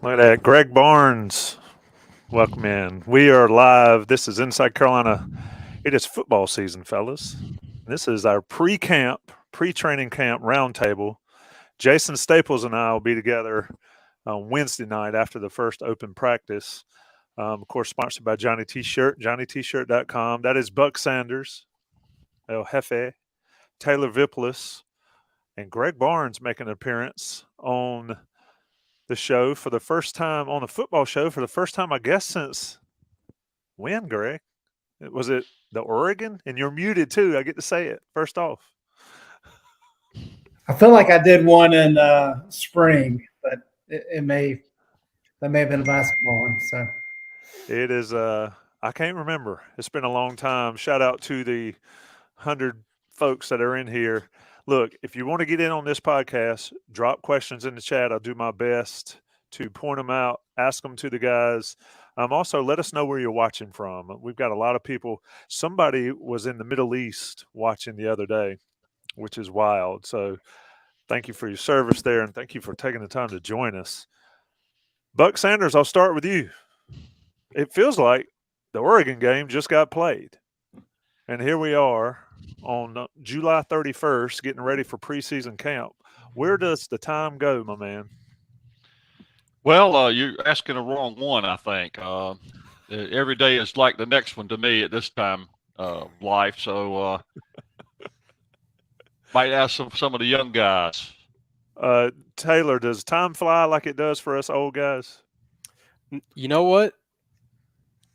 Look at that. Greg Barnes, welcome in. We are live. This is Inside Carolina. It is football season, fellas. This is our pre-training camp roundtable. Jason Staples and I will be together on Wednesday night after the first open practice. Of course, sponsored by Johnny T-Shirt, johnnytshirt.com. That is Buck Sanders, El Jefe, Taylor Vippolis, and Greg Barnes making an appearance on the show for the first time, on the football show for the first time, I guess, since when, Greg? Was it the Oregon? And you're muted too. I get to say it first off. I feel like I did one in spring, but that may have been a basketball one. So It is, I can't remember. It's been a long time. Shout out to the 100 folks that are in here. Look, if you want to get in on this podcast, drop questions in the chat. I'll do my best to point them out, ask them to the guys. Also, let us know where you're watching from. We've got a lot of people. Somebody was in the Middle East watching the other day, which is wild. So thank you for your service there, and thank you for taking the time to join us. Buck Sanders, I'll start with you. It feels like the Oregon game just got played. And here we are on July 31st, getting ready for preseason camp. Where does the time go, my man? Well, you're asking the wrong one, I think. Every day is like the next one to me at this time of life. So might ask some of the young guys. Taylor, does time fly like it does for us old guys? You know what?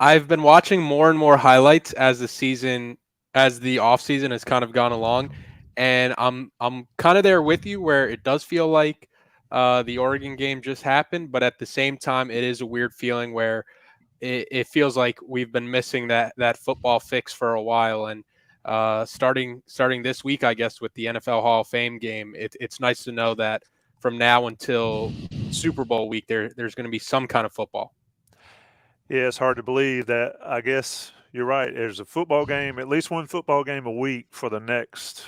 I've been watching more and more highlights as the off season has kind of gone along, and I'm kind of there with you where it does feel like the Oregon game just happened, but at the same time, it is a weird feeling where it feels like we've been missing that football fix for a while. And starting this week, I guess, with the NFL Hall of Fame game, it's nice to know that from now until Super Bowl week, there's going to be some kind of football. Yeah, it's hard to believe that. I guess you're right. There's a football game, at least one football game a week for the next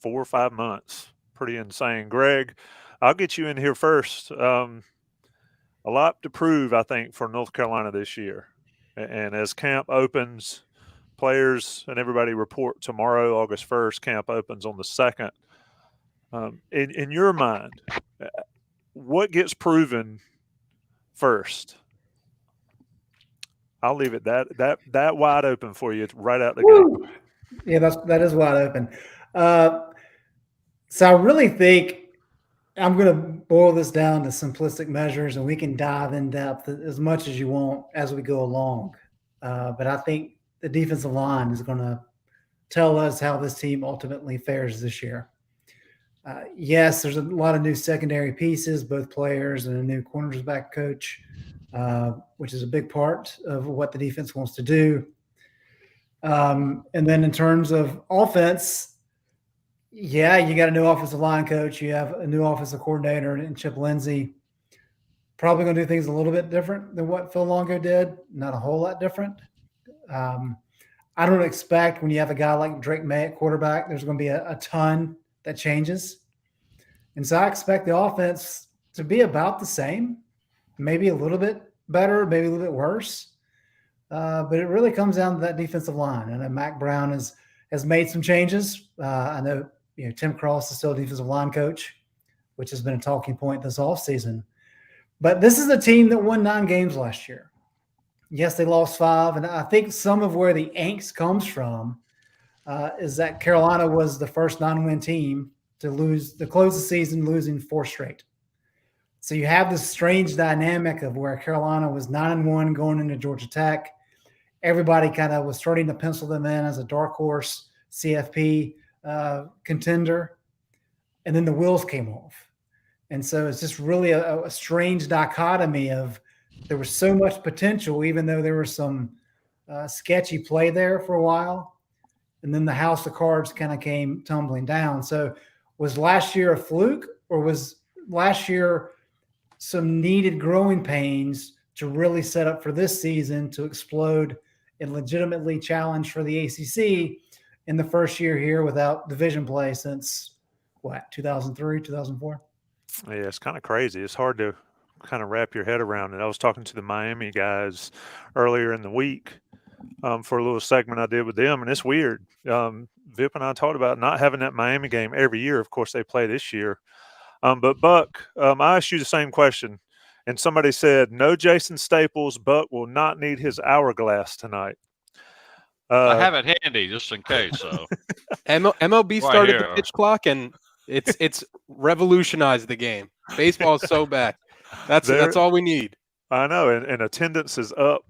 4 or 5 months. Pretty insane. Greg, I'll get you in here first. A lot to prove, I think, for North Carolina this year. And as camp opens, players and everybody report tomorrow, August 1st. Camp opens on the 2nd. In your mind, what gets proven first? I'll leave it that wide open for you right out the gate. Yeah, that is wide open. So I really think I'm going to boil this down to simplistic measures, and we can dive in depth as much as you want as we go along. But I think the defensive line is going to tell us how this team ultimately fares this year. Yes, there's a lot of new secondary pieces, both players and a new cornerback coach, which is a big part of what the defense wants to do. And then in terms of offense, yeah, you got a new offensive line coach. You have a new offensive coordinator in Chip Lindsey. Probably going to do things a little bit different than what Phil Longo did. Not a whole lot different. I don't expect when you have a guy like Drake May at quarterback, there's going to be a ton that changes. And so I expect the offense to be about the same, maybe a little bit better, maybe a little bit worse. But it really comes down to that defensive line. And Mac Brown has made some changes. I know Tim Cross is still a defensive line coach, which has been a talking point this offseason. But this is a team that won 9 games last year. Yes, they lost 5. And I think some of where the angst comes from is that Carolina was the first non-win team to close the season losing 4 straight. So you have this strange dynamic of where Carolina was 9-1 going into Georgia Tech. Everybody kind of was starting to pencil them in as a dark horse CFP contender. And then the wheels came off. And so it's just really a strange dichotomy of there was so much potential, even though there was some sketchy play there for a while. And then the house of cards kind of came tumbling down. So was last year a fluke, or was last year some needed growing pains to really set up for this season to explode and legitimately challenge for the ACC in the first year here without division play since, 2003, 2004? Yeah, it's kind of crazy. It's hard to kind of wrap your head around it. I was talking to the Miami guys earlier in the week for a little segment I did with them, and it's weird. Vip and I talked about not having that Miami game every year. Of course, they play this year. But Buck, I asked you the same question, and somebody said, no Jason Staples. Buck will not need his hourglass tonight. I have it handy just in case. So MLB Right started here. the pitch clock, and it's revolutionized the game. Baseball is so back. That's all we need. I know, and attendance is up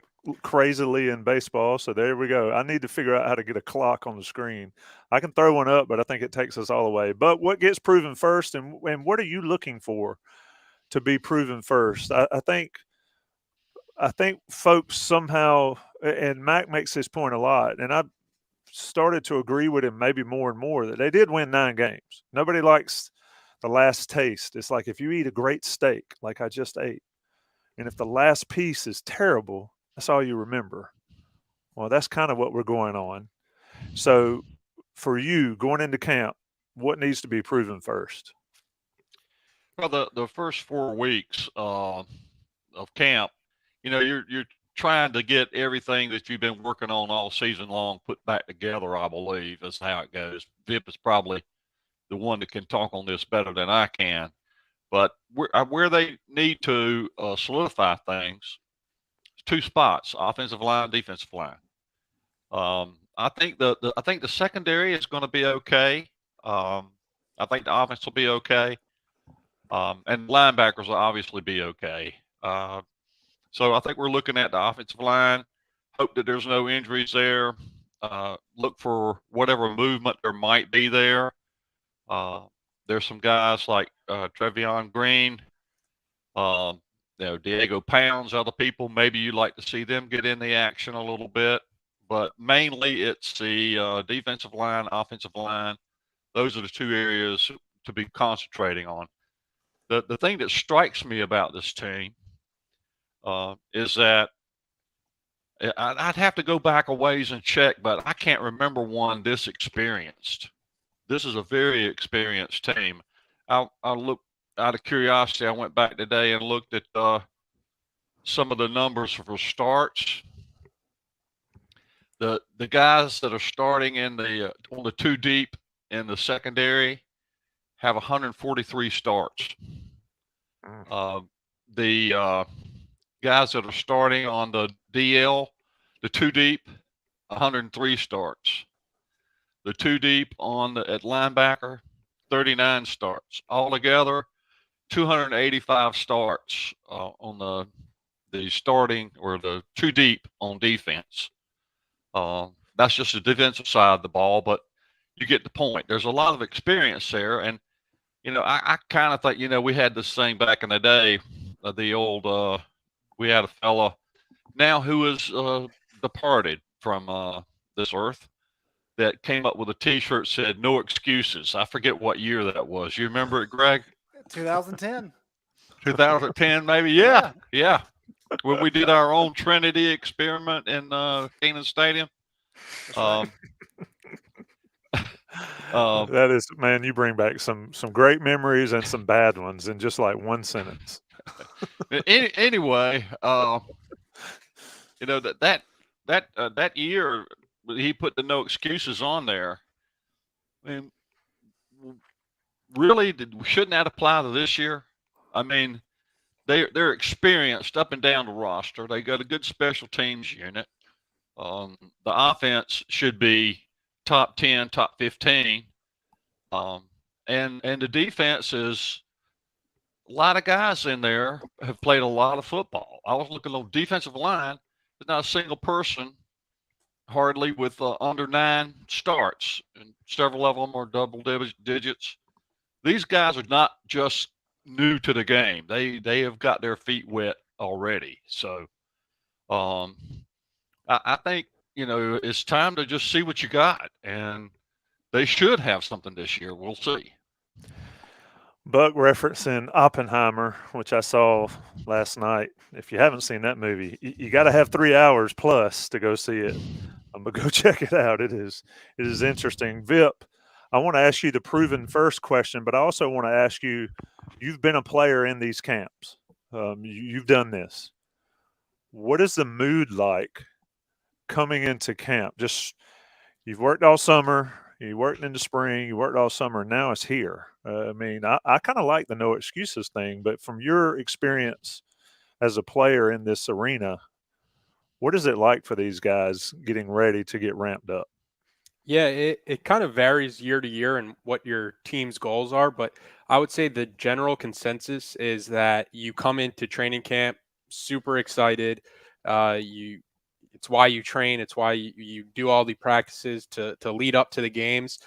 crazily in baseball. So there we go. I need to figure out how to get a clock on the screen. I can throw one up, but I think it takes us all away. But what gets proven first, and what are you looking for to be proven first? I think folks somehow, and Mac makes this point a lot, and I've started to agree with him maybe more and more, that they did win 9 games. Nobody likes the last taste. It's like if you eat a great steak, like I just ate, and if the last piece is terrible, that's all you remember. Well, that's kind of what we're going on. So for you going into camp, what needs to be proven first? Well, the first 4 weeks of camp, you're trying to get everything that you've been working on all season long put back together. I believe is how it goes. Vip is probably the one that can talk on this better than I can. But where they need to solidify things, 2 spots: offensive line, defensive line. I think the secondary is going to be okay. I think the offense will be okay, and linebackers will obviously be okay. So I think we're looking at the offensive line. Hope that there's no injuries there. Look for whatever movement there might be there. There's some guys like Trevion Green, Diego Pounds, other people. Maybe you'd like to see them get in the action a little bit. But mainly it's the defensive line, offensive line. Those are the 2 areas to be concentrating on. The thing that strikes me about this team is that I'd have to go back a ways and check, but I can't remember one this experienced. This is a very experienced team. I look out of curiosity. I went back today and looked at some of the numbers for starts. The guys that are starting in on the 2 deep in the secondary have 143 starts. The guys that are starting on the DL, the 2 deep, 103 starts. The 2 deep at linebacker, 39 starts. Altogether, 285 starts on the starting or the 2 deep on defense. That's just the defensive side of the ball, but you get the point. There's a lot of experience there, and I kind of think we had this thing back in the day. The old we had a fella now who is departed from this earth that came up with a T-shirt said "No excuses." I forget what year that was. You remember it, Greg? 2010. 2010, maybe. Yeah. When we did our own Trinity experiment in Canaan Stadium. That is, man, you bring back some great memories and some bad ones in just like one sentence. Anyway, that year he put the no excuses on there. I mean, really, shouldn't that apply to this year? I mean, they're experienced up and down the roster. They got a good special teams unit. The offense should be top 10, top 15. And the defense is a lot of guys in there have played a lot of football. I was looking on defensive line. There's not a single person hardly with under 9 starts, and several of them are double digits. These guys are not just new to the game. They have got their feet wet already. So I think, it's time to just see what you got, and they should have something this year. We'll see. Buck referencing Oppenheimer, which I saw last night. If you haven't seen that movie, you got to have 3 hours plus to go see it. But go check it out. It is interesting. Vip, I want to ask you the proven first question, but I also want to ask you, you've been a player in these camps. You've done this. What is the mood like coming into camp? Just you've worked all summer, you worked in the spring, you worked all summer, and now it's here. I mean, I kind of like the no excuses thing, but from your experience as a player in this arena, what is it like for these guys getting ready to get ramped up? Yeah, it kind of varies year to year and what your team's goals are, but I would say the general consensus is that you come into training camp super excited. It's why you train, it's why you do all the practices to lead up to the games.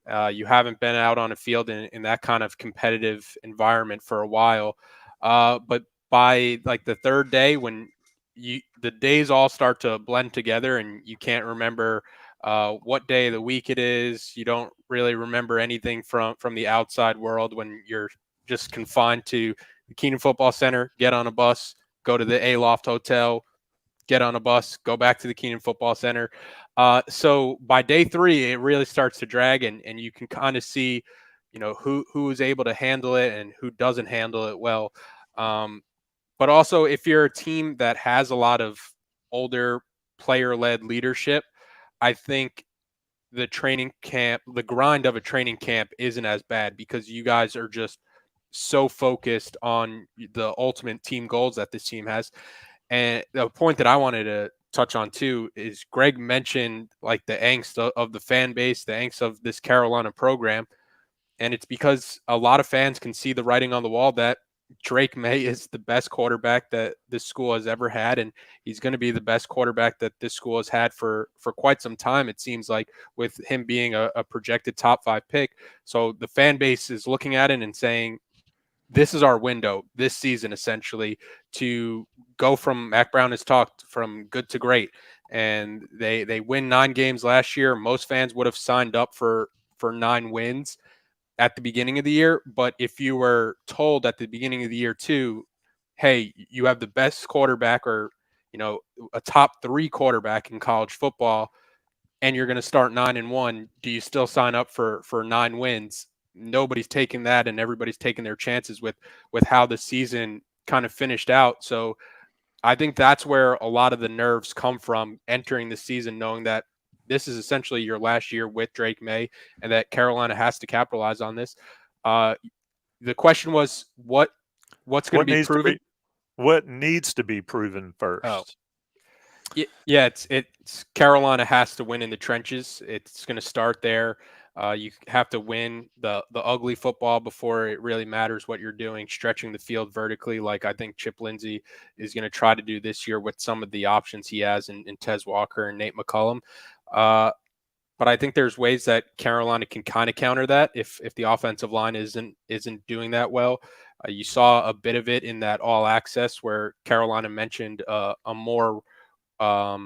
You haven't been out on a field in that kind of competitive environment for a while, but by like the third day, when the days all start to blend together and you can't remember what day of the week it is. You don't really remember anything from the outside world when you're just confined to the Keenan Football Center, get on a bus, go to the Aloft Hotel, get on a bus, go back to the Keenan Football Center. So by day 3, it really starts to drag, and you can kind of see, who is able to handle it and who doesn't handle it well. But also, if you're a team that has a lot of older player-led leadership, I think the grind of a training camp isn't as bad because you guys are just so focused on the ultimate team goals that this team has. And the point that I wanted to touch on too is Greg mentioned like the angst of the fan base, the angst of this Carolina program. And it's because a lot of fans can see the writing on the wall that Drake May is the best quarterback that this school has ever had, and he's going to be the best quarterback that this school has had for quite some time, it seems like, with him being a projected top 5 pick. So the fan base is looking at it and saying, this is our window this season, essentially, to go from, Mac Brown has talked, from good to great. And they win 9 games last year. Most fans would have signed up for 9 wins at the beginning of the year. But if you were told at the beginning of the year too, hey, you have the best quarterback or, a top 3 quarterback in college football, and you're going to start 9-1, do you still sign up for 9 wins? Nobody's taking that, and everybody's taking their chances with how the season kind of finished out. So I think that's where a lot of the nerves come from entering the season, knowing that this is essentially your last year with Drake May and that Carolina has to capitalize on this. The question was, what's going to be proven? What needs to be proven first? Oh. Yeah, it's Carolina has to win in the trenches. It's going to start there. You have to win the ugly football before it really matters what you're doing, stretching the field vertically, like I think Chip Lindsey is going to try to do this year with some of the options he has in Tez Walker and Nate McCullum. But I think there's ways that Carolina can kind of counter that if the offensive line isn't doing that well. You saw a bit of it in that all access where Carolina mentioned a more a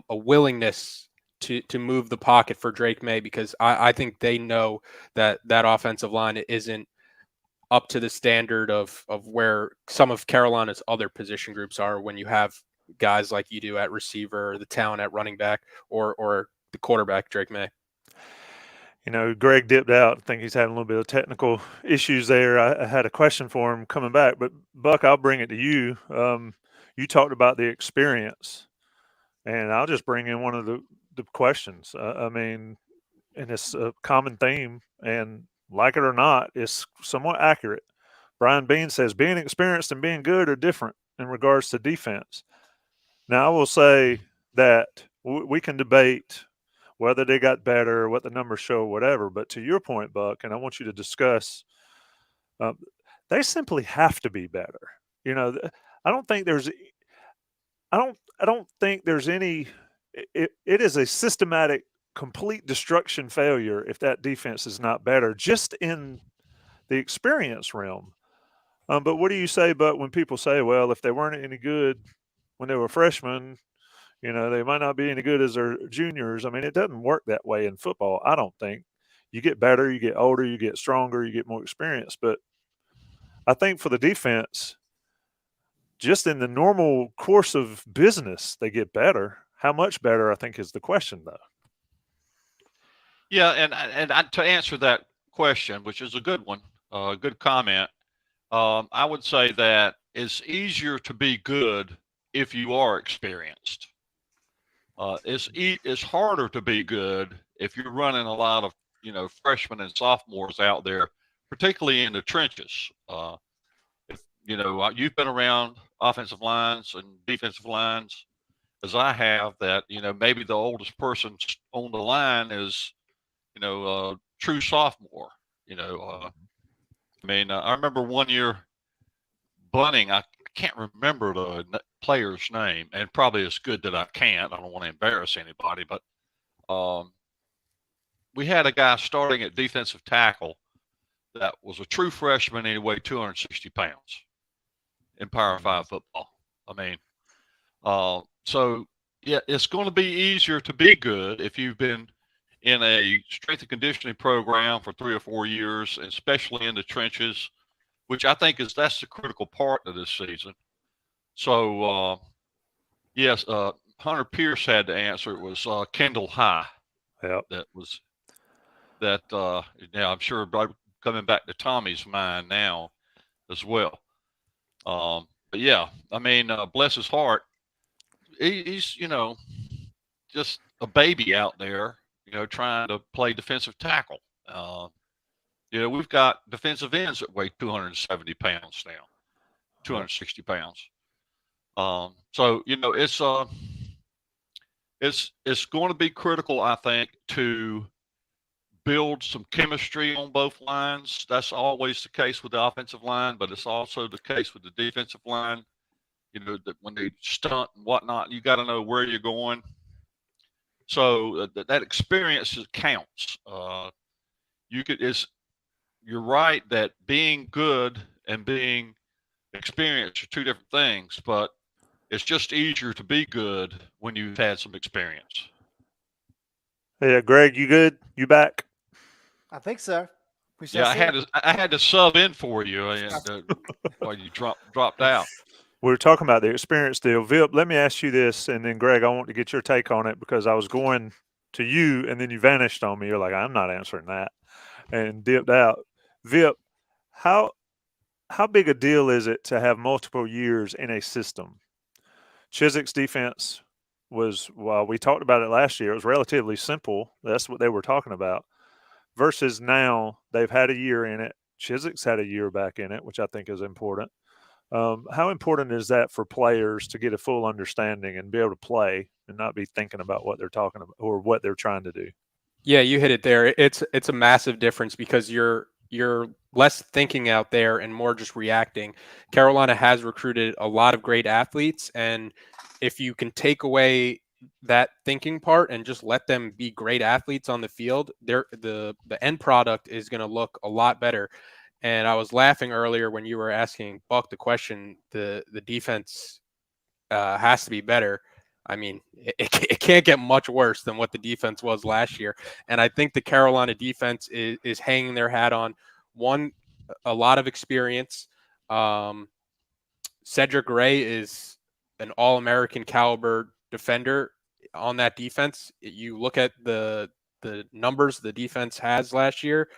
willingness to move the pocket for Drake May, because I think they know that offensive line isn't up to the standard of where some of Carolina's other position groups are when you have guys like you do at receiver, or the talent at running back, or the quarterback, Drake May. Greg dipped out. I think he's having a little bit of technical issues there. I had a question for him coming back, but Buck, I'll bring it to you. You talked about the experience, and I'll just bring in one of the questions. I mean, and it's a common theme, and like it or not, it's somewhat accurate. Brian Bean says being experienced and being good are different in regards to defense. Now, I will say that we can debate whether they got better, what the numbers show, whatever. But to your point, Buck, and I want you to discuss, they simply have to be better. I don't think there's any. It is a systematic, complete destruction failure if that defense is not better, just in the experience realm. But what do you say, Buck, when people say, well, if they weren't any good when they were freshmen, they might not be any good as their juniors? I mean, it doesn't work that way in football, I don't think. You get better, you get older, you get stronger, you get more experience. But I think for the defense, just in the normal course of business, they get better. How much better, I think, is the question, though. Yeah, and to answer that question, which is a good one, a good comment, I would say that it's easier to be good if you are experienced. It's harder to be good if you're running a lot of freshmen and sophomores out there, particularly in the trenches. If you've been around offensive lines and defensive lines as I have, that maybe the oldest person on the line is a true sophomore. I remember one year bunting. I can't remember the player's name, and probably it's good that I can't. I don't want to embarrass anybody, but we had a guy starting at defensive tackle that was a true freshman, and he weighed 260 pounds in Power 5 football. So yeah, it's going to be easier to be good if you've been in a strength and conditioning program for 3 or 4 years, especially in the trenches, which I think that's the critical part of this season. So yes, Hunter Pierce had to answer. It was Kendall High. Yep. Now I'm sure coming back to Tommy's mind now as well. But yeah, bless his heart. He's just a baby out there, trying to play defensive tackle. We've got defensive ends that weigh 270 pounds now, 260 pounds. So it's going to be critical, I think, to build some chemistry on both lines. That's always the case with the offensive line, but it's also the case with the defensive line. That when they stunt and whatnot, you got to know where you're going. So that experience counts. You're right that being good and being experienced are two different things, but it's just easier to be good when you've had some experience. Yeah, Greg, you good? You back? I think so. We shall Yeah, see. I had to sub in for you while you dropped out. We were talking about the experience deal. Vip, let me ask you this, and then Greg, I want to get your take on it because I was going to you, and then you vanished on me. You're like, I'm not answering that, and dipped out. Vip, how big a deal is it to have multiple years in a system? Chiswick's defense was, well, we talked about it last year. It was relatively simple. That's what they were talking about. Versus now, they've had a year in it. Chiswick's had a year back in it, which I think is important. How important is that for players to get a full understanding and be able to play and not be thinking about what they're talking about or what they're trying to do? Yeah, you hit it there. It's a massive difference because you're less thinking out there and more just reacting. Carolina has recruited a lot of great athletes, and if you can take away that thinking part and just let them be great athletes on the field, the end product is going to look a lot better. And I was laughing earlier when you were asking Buck the question. The defense has to be better. It can't get much worse than what the defense was last year. And I think the Carolina defense is hanging their hat on a lot of experience. Cedric Gray is an All-American caliber defender on that defense. You look at the numbers the defense has last year,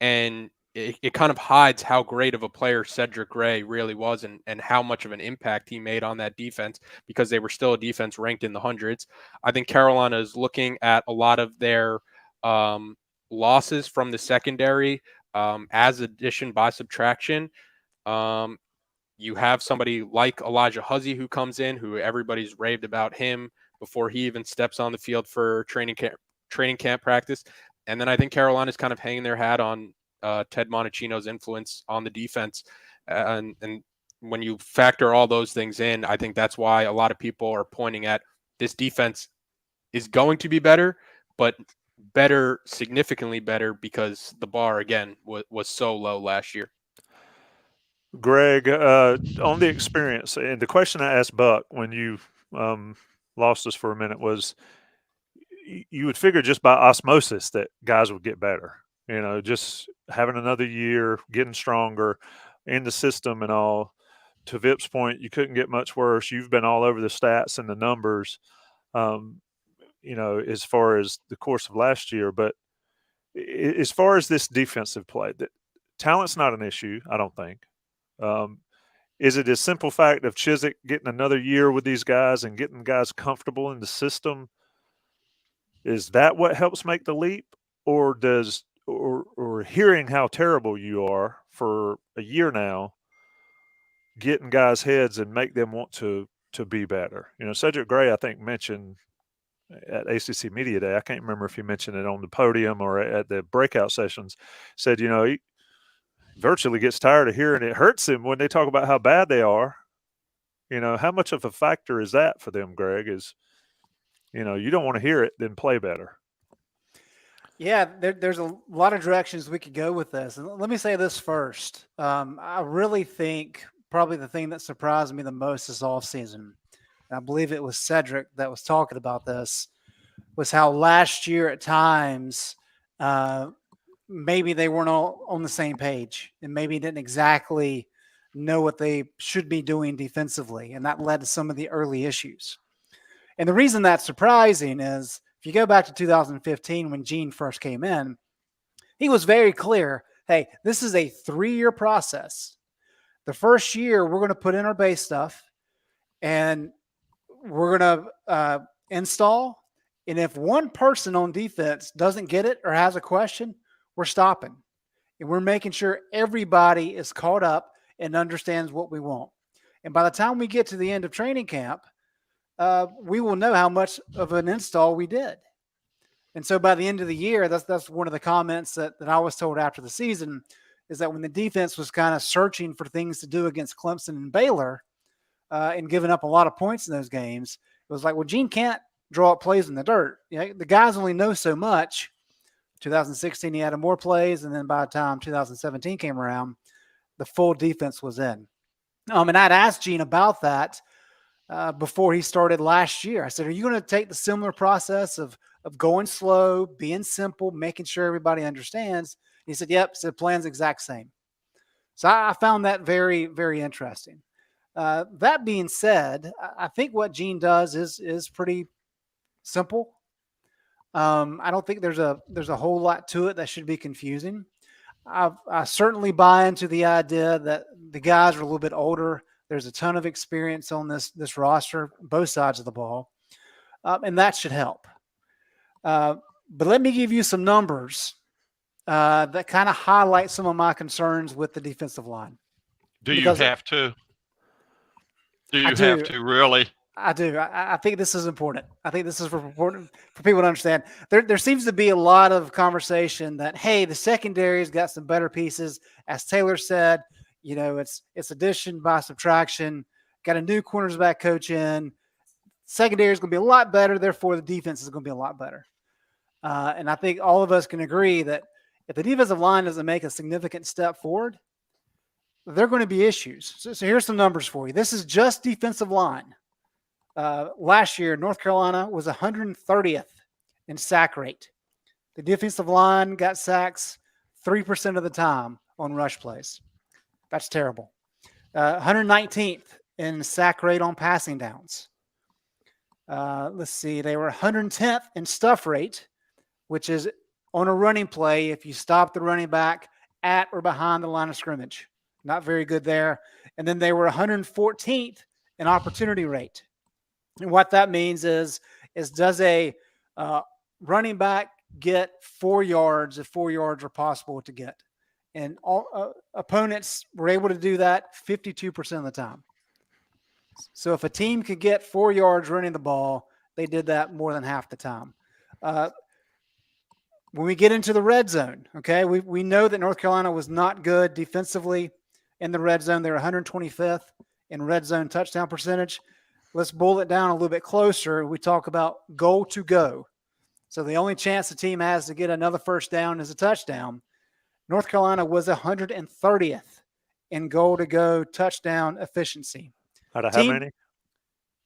and it kind of hides how great of a player Cedric Gray really was and how much of an impact he made on that defense because they were still a defense ranked in the hundreds. I think Carolina is looking at a lot of their losses from the secondary as addition by subtraction. You have somebody like Elijah Huzzy who comes in, who everybody's raved about him before he even steps on the field for training camp practice. And then I think Carolina's kind of hanging their hat on Ted Monachino's influence on the defense. And when you factor all those things in, I think that's why a lot of people are pointing at this defense is going to be better, but better, significantly better, because the bar, again, was so low last year. Greg, on the experience, and the question I asked Buck when you lost us for a minute was, you would figure just by osmosis that guys would get better. Just having another year, getting stronger in the system and all. To Vip's point, you couldn't get much worse. You've been all over the stats and the numbers, as far as the course of last year. But as far as this defensive play, that talent's not an issue, I don't think. Is it a simple fact of Chizik getting another year with these guys and getting guys comfortable in the system? Is that what helps make the leap, or hearing how terrible you are for a year now, getting guys' heads and make them want to be better? Cedric Gray, I think, mentioned at ACC Media Day, I can't remember if he mentioned it on the podium or at the breakout sessions, said, he virtually gets tired of hearing it hurts him when they talk about how bad they are. How much of a factor is that for them, Greg? Is, you don't want to hear it, then play better. Yeah, there's a lot of directions we could go with this. And let me say this first. I really think probably the thing that surprised me the most this offseason, and I believe it was Cedric that was talking about this, was how last year at times maybe they weren't all on the same page and maybe didn't exactly know what they should be doing defensively. And that led to some of the early issues. And the reason that's surprising is if you go back to 2015 when Gene first came in, he was very clear, hey, this is a 3-year process. The first year, we're going to put in our base stuff and we're going to install. And if one person on defense doesn't get it or has a question, we're stopping. And we're making sure everybody is caught up and understands what we want. And by the time we get to the end of training camp, we will know how much of an install we did. And so by the end of the year, that's one of the comments that I was told after the season, is that when the defense was kind of searching for things to do against Clemson and Baylor and giving up a lot of points in those games, it was like, well, Gene can't draw up plays in the dirt. The guys only know so much. 2016, he added more plays, and then by the time 2017 came around, the full defense was in. And I'd asked Gene about that before he started last year. I said, are you going to take the similar process of going slow, being simple, making sure everybody understands? He said, yep. So the plan's exact same. So I found that very, very interesting. That being said, I think what Gene does is pretty simple. I don't think there's a whole lot to it that should be confusing. I certainly buy into the idea that the guys are a little bit older. There's a ton of experience on this roster, both sides of the ball, and that should help. But let me give you some numbers that kind of highlight some of my concerns with the defensive line. Do you have to? Do you have to really? I do. I think this is important. I think this is important for people to understand. There seems to be a lot of conversation that, hey, the secondary's got some better pieces. As Taylor said, it's addition by subtraction. Got a new cornerback coach in. Secondary is going to be a lot better. Therefore, the defense is going to be a lot better. And I think all of us can agree that if the defensive line doesn't make a significant step forward, there are going to be issues. So here's some numbers for you. This is just defensive line. Last year, North Carolina was 130th in sack rate. The defensive line got sacks 3% of the time on rush plays. That's terrible. 119th in sack rate on passing downs. Let's see. They were 110th in stuff rate, which is on a running play if you stop the running back at or behind the line of scrimmage. Not very good there. And then they were 114th in opportunity rate. And what that means is does a running back get 4 yards if 4 yards are possible to get? And all opponents were able to do that 52% of the time. So if a team could get 4 yards running the ball, they did that more than half the time. When we get into the red zone, okay, we know that North Carolina was not good defensively in the red zone. They're 125th in red zone touchdown percentage. Let's boil it down a little bit closer. We talk about goal to go. So the only chance the team has to get another first down is a touchdown. North Carolina was 130th in goal to go touchdown efficiency. Out of how many?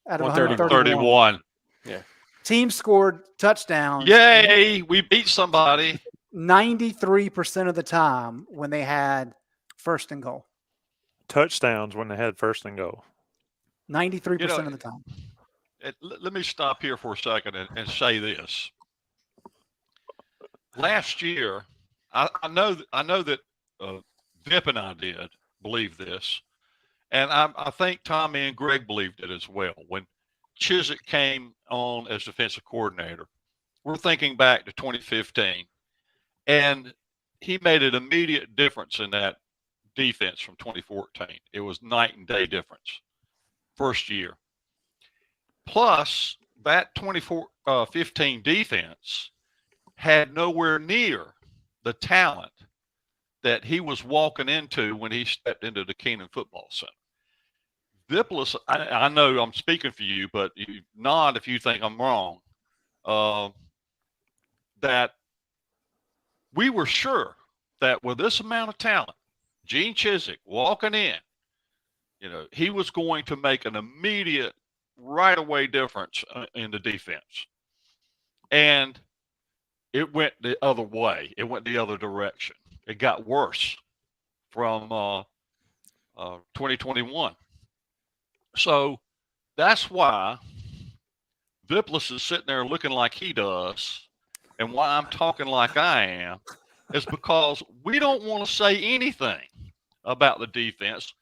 Out of 131. Yeah. Team scored touchdowns. Yay, we beat somebody. 93% of the time when they had first and goal. Touchdowns when they had first and goal. 93% of the time. Let me stop here for a second and say this. Last year, I know that Vip and I did believe this, And I think Tommy and Greg believed it as well. When Chiswick came on as defensive coordinator, we're thinking back to 2015, and he made an immediate difference in that defense from 2014. It was night and day difference first year. Plus, that 2015 defense had nowhere near the talent that he was walking into when he stepped into the Keenan Football Center. Vippolis, I know I'm speaking for you, but you nod if you think I'm wrong, that we were sure that with this amount of talent, Gene Chiswick walking in, he was going to make an immediate right away difference in the defense. And it went the other way. It went the other direction. It got worse from 2021. So that's why Vippolis is sitting there looking like he does, and why I'm talking like I am, is because we don't want to say anything about the defense.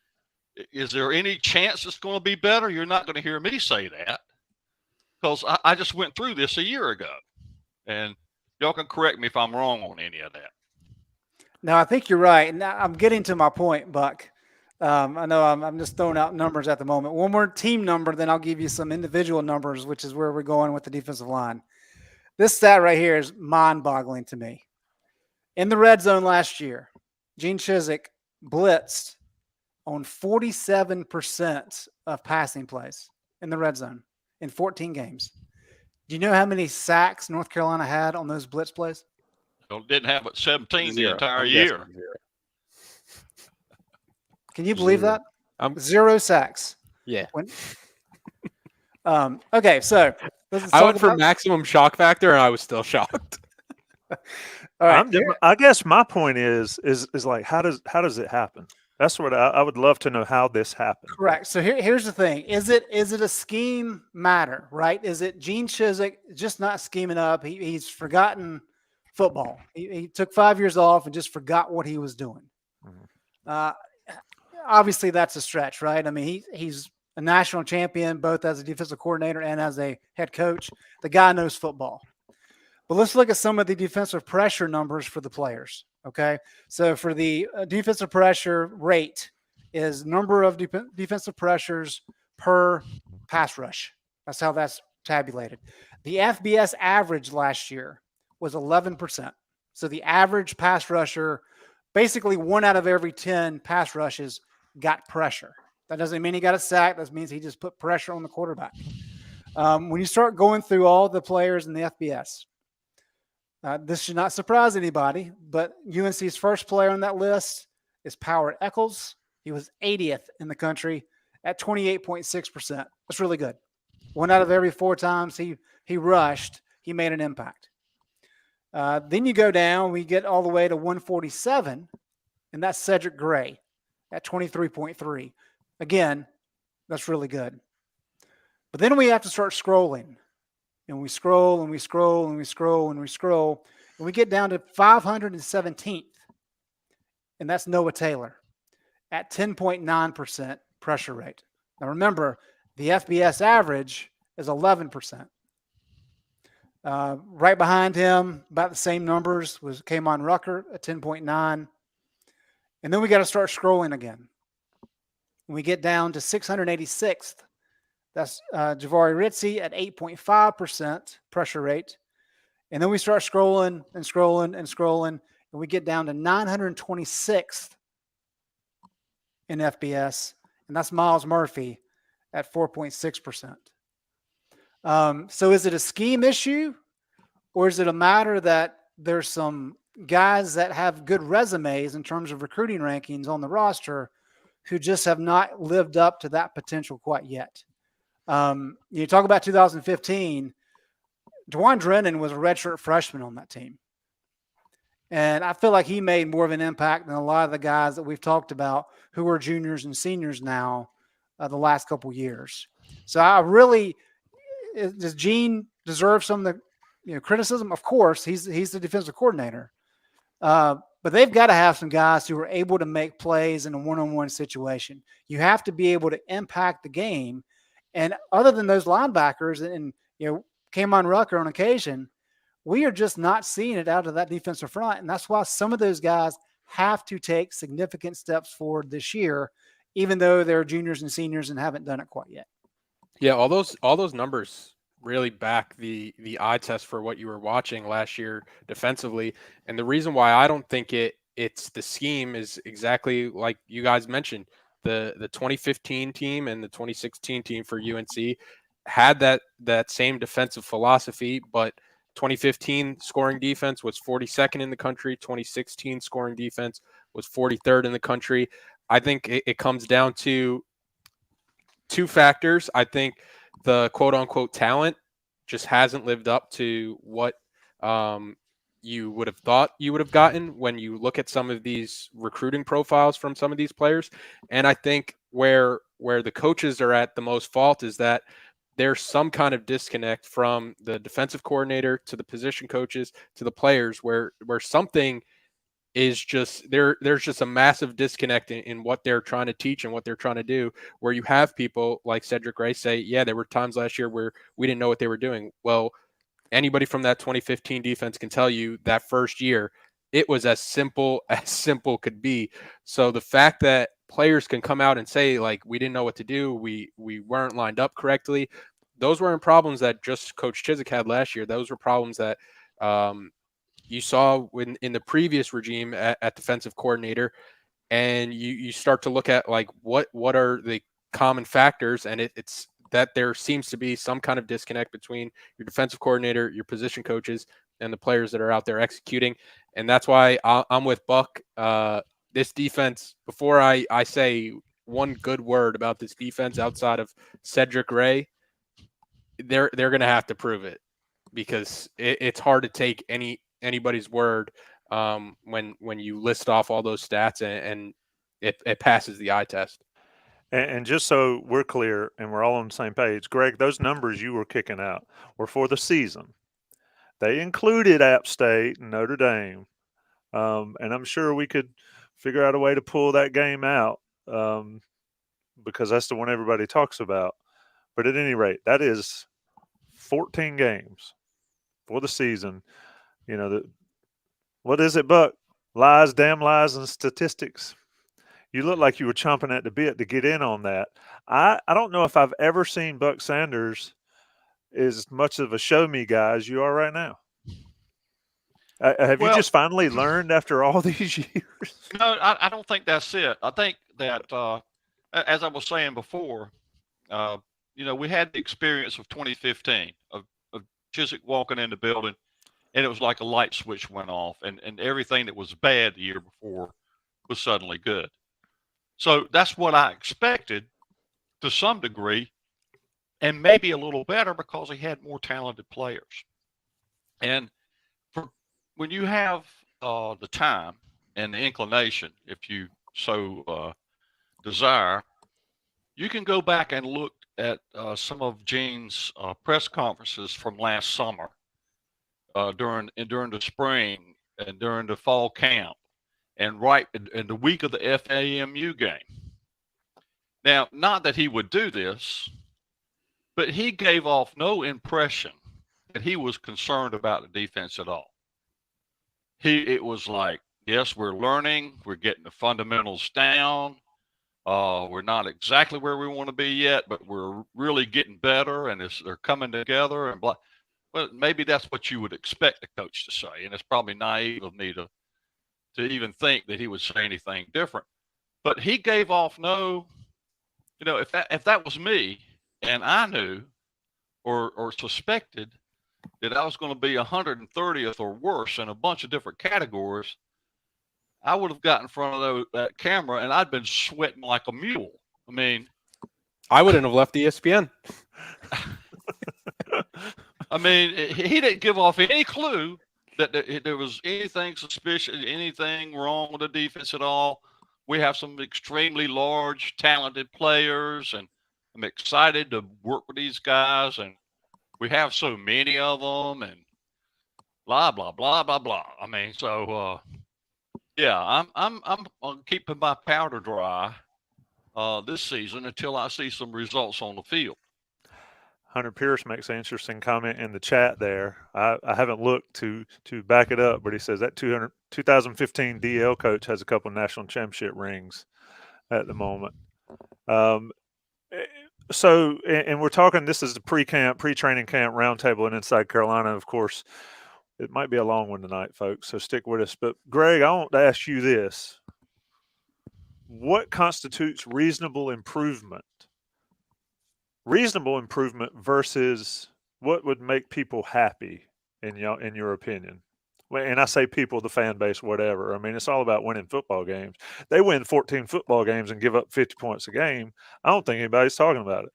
Is there any chance it's going to be better? You're not going to hear me say that, because I just went through this a year ago, and y'all can correct me if I'm wrong on any of that. No, I think you're right. And I'm getting to my point, Buck. I know I'm just throwing out numbers at the moment. One more team number, then I'll give you some individual numbers, which is where we're going with the defensive line. This stat right here is mind-boggling to me. In the red zone last year, Gene Chiswick blitzed on 47% of passing plays in the red zone in 14 games. Do you know how many sacks North Carolina had on those blitz plays? Well, didn't have but 17 Zero. the entire I'm year. guessing zero. Can you believe Zero. that? 0 sacks. Yeah. Okay, so I went for maximum shock factor, and I was still shocked. All right. I guess my point is like, how does it happen? That's what I would love to know, how this happened. Correct. So here's the thing. Is it a scheme matter, right? Is it Gene Chiswick just not scheming up? He's forgotten football. He took 5 years off and just forgot what he was doing. Obviously, that's a stretch, right? I mean, he's a national champion, both as a defensive coordinator and as a head coach. The guy knows football. But let's look at some of the defensive pressure numbers for the players, okay? So for the defensive pressure rate is number of defensive pressures per pass rush. That's how that's tabulated. The FBS average last year was 11%. So the average pass rusher, basically 1 out of every 10 pass rushes got pressure. That doesn't mean he got a sack. That means he just put pressure on the quarterback. When you start going through all the players in the FBS, this should not surprise anybody, but UNC's first player on that list is Power Eccles. He was 80th in the country at 28.6%. That's really good. 1 out of every 4 times he rushed, he made an impact. Then you go down, we get all the way to 147, and that's Cedric Gray at 23.3. Again, that's really good. But then we have to start scrolling. And we scroll and we scroll and we scroll and we scroll. And we get down to 517th. And that's Noah Taylor at 10.9% pressure rate. Now remember, the FBS average is 11%. Right behind him, about the same numbers, was Kamon Rucker at 10.9. And then we got to start scrolling again. And we get down to 686th. That's Javari Ritzy at 8.5% pressure rate. And then we start scrolling and scrolling and scrolling, and we get down to 926th in FBS, and that's Miles Murphy at 4.6%. So is it a scheme issue, or is it a matter that there's some guys that have good resumes in terms of recruiting rankings on the roster who just have not lived up to that potential quite yet? You talk about 2015, DeJuan Drennan was a redshirt freshman on that team. And I feel like he made more of an impact than a lot of the guys that we've talked about who are juniors and seniors now the last couple of years. So does Gene deserve some of the criticism? Of course, he's the defensive coordinator. But but they've got to have some guys who are able to make plays in a one-on-one situation. You have to be able to impact the game. And other than those linebackers and Kamon Rucker on occasion, we are just not seeing it out of that defensive front. And that's why some of those guys have to take significant steps forward this year, even though they're juniors and seniors and haven't done it quite yet. Yeah, all those numbers really back the eye test for what you were watching last year defensively. And the reason why I don't think it's the scheme is exactly like you guys mentioned. The 2015 team and the 2016 team for UNC had that same defensive philosophy, but 2015 scoring defense was 42nd in the country. 2016 scoring defense was 43rd in the country. I think it comes down to two factors. I think the quote unquote talent just hasn't lived up to what you would have thought you would have gotten when you look at some of these recruiting profiles from some of these players. And I think where the coaches are at the most fault is that there's some kind of disconnect from the defensive coordinator to the position coaches to the players where something is just there's just a massive disconnect in what they're trying to teach and what they're trying to do, where you have people like Cedric Gray say, yeah, there were times last year where we didn't know what they were doing. Well, anybody from that 2015 defense can tell you that first year, it was as simple could be. So the fact that players can come out and say, like, we didn't know what to do, we weren't lined up correctly, those weren't problems that just Coach Chizik had last year. Those were problems that you saw in the previous regime at defensive coordinator. And you start to look at, like, what are the common factors, and it's that there seems to be some kind of disconnect between your defensive coordinator, your position coaches, and the players that are out there executing. And that's why I'm with Buck. This defense, before I say one good word about this defense outside of Cedric Gray, they're going to have to prove it, because it's hard to take anybody's word when you list off all those stats and it passes the eye test. And just so we're clear and we're all on the same page, Greg, those numbers you were kicking out were for the season. They included App State and Notre Dame. And I'm sure we could figure out a way to pull that game out because that's the one everybody talks about. But at any rate, that is 14 games for the season. What is it, Buck? Lies, damn lies, and statistics. You look like you were chomping at the bit to get in on that. I don't know if I've ever seen Buck Sanders as much of a show me guy as you are right now. Have you just finally learned after all these years? No, I don't think that's it. I think that, as I was saying before, we had the experience of 2015 of Chizik walking in the building, and it was like a light switch went off, and everything that was bad the year before was suddenly good. So that's what I expected to some degree, and maybe a little better because he had more talented players. And when you have the time and the inclination, if you so desire, you can go back and look at some of Gene's press conferences from last summer during the spring and during the fall camp, and right in the week of the FAMU game. Now, not that he would do this, but he gave off no impression that he was concerned about the defense at all. It was like, yes, we're learning, we're getting the fundamentals down. We're not exactly where we want to be yet, but we're really getting better, and they're coming together. And blah. Well, maybe that's what you would expect a coach to say, and it's probably naive of me to even think that he would say anything different. But he gave off no, if that was me, and I knew or suspected that I was going to be 130th or worse in a bunch of different categories, I would have got in front of that camera and I'd been sweating like a mule. I mean, I wouldn't have left ESPN. I mean, he didn't give off any clue that there was anything suspicious, anything wrong with the defense at all. We have some extremely large, talented players, and I'm excited to work with these guys, and we have so many of them, and blah, blah, blah, blah, blah. I mean, so Yeah, I'm keeping my powder dry this season until I see some results on the field. Hunter Pierce makes an interesting comment in the chat there. I haven't looked to back it up, but he says that 2015 DL coach has a couple of national championship rings at the moment. So, and we're talking, this is the pre-training camp roundtable in Inside Carolina. Of course, it might be a long one tonight, folks, so stick with us. But Greg, I want to ask you this. What constitutes reasonable improvement? Reasonable improvement versus what would make people happy in your opinion? And I say people, the fan base, whatever. I mean, it's all about winning football games. They win 14 football games and give up 50 points a game. I don't think anybody's talking about it.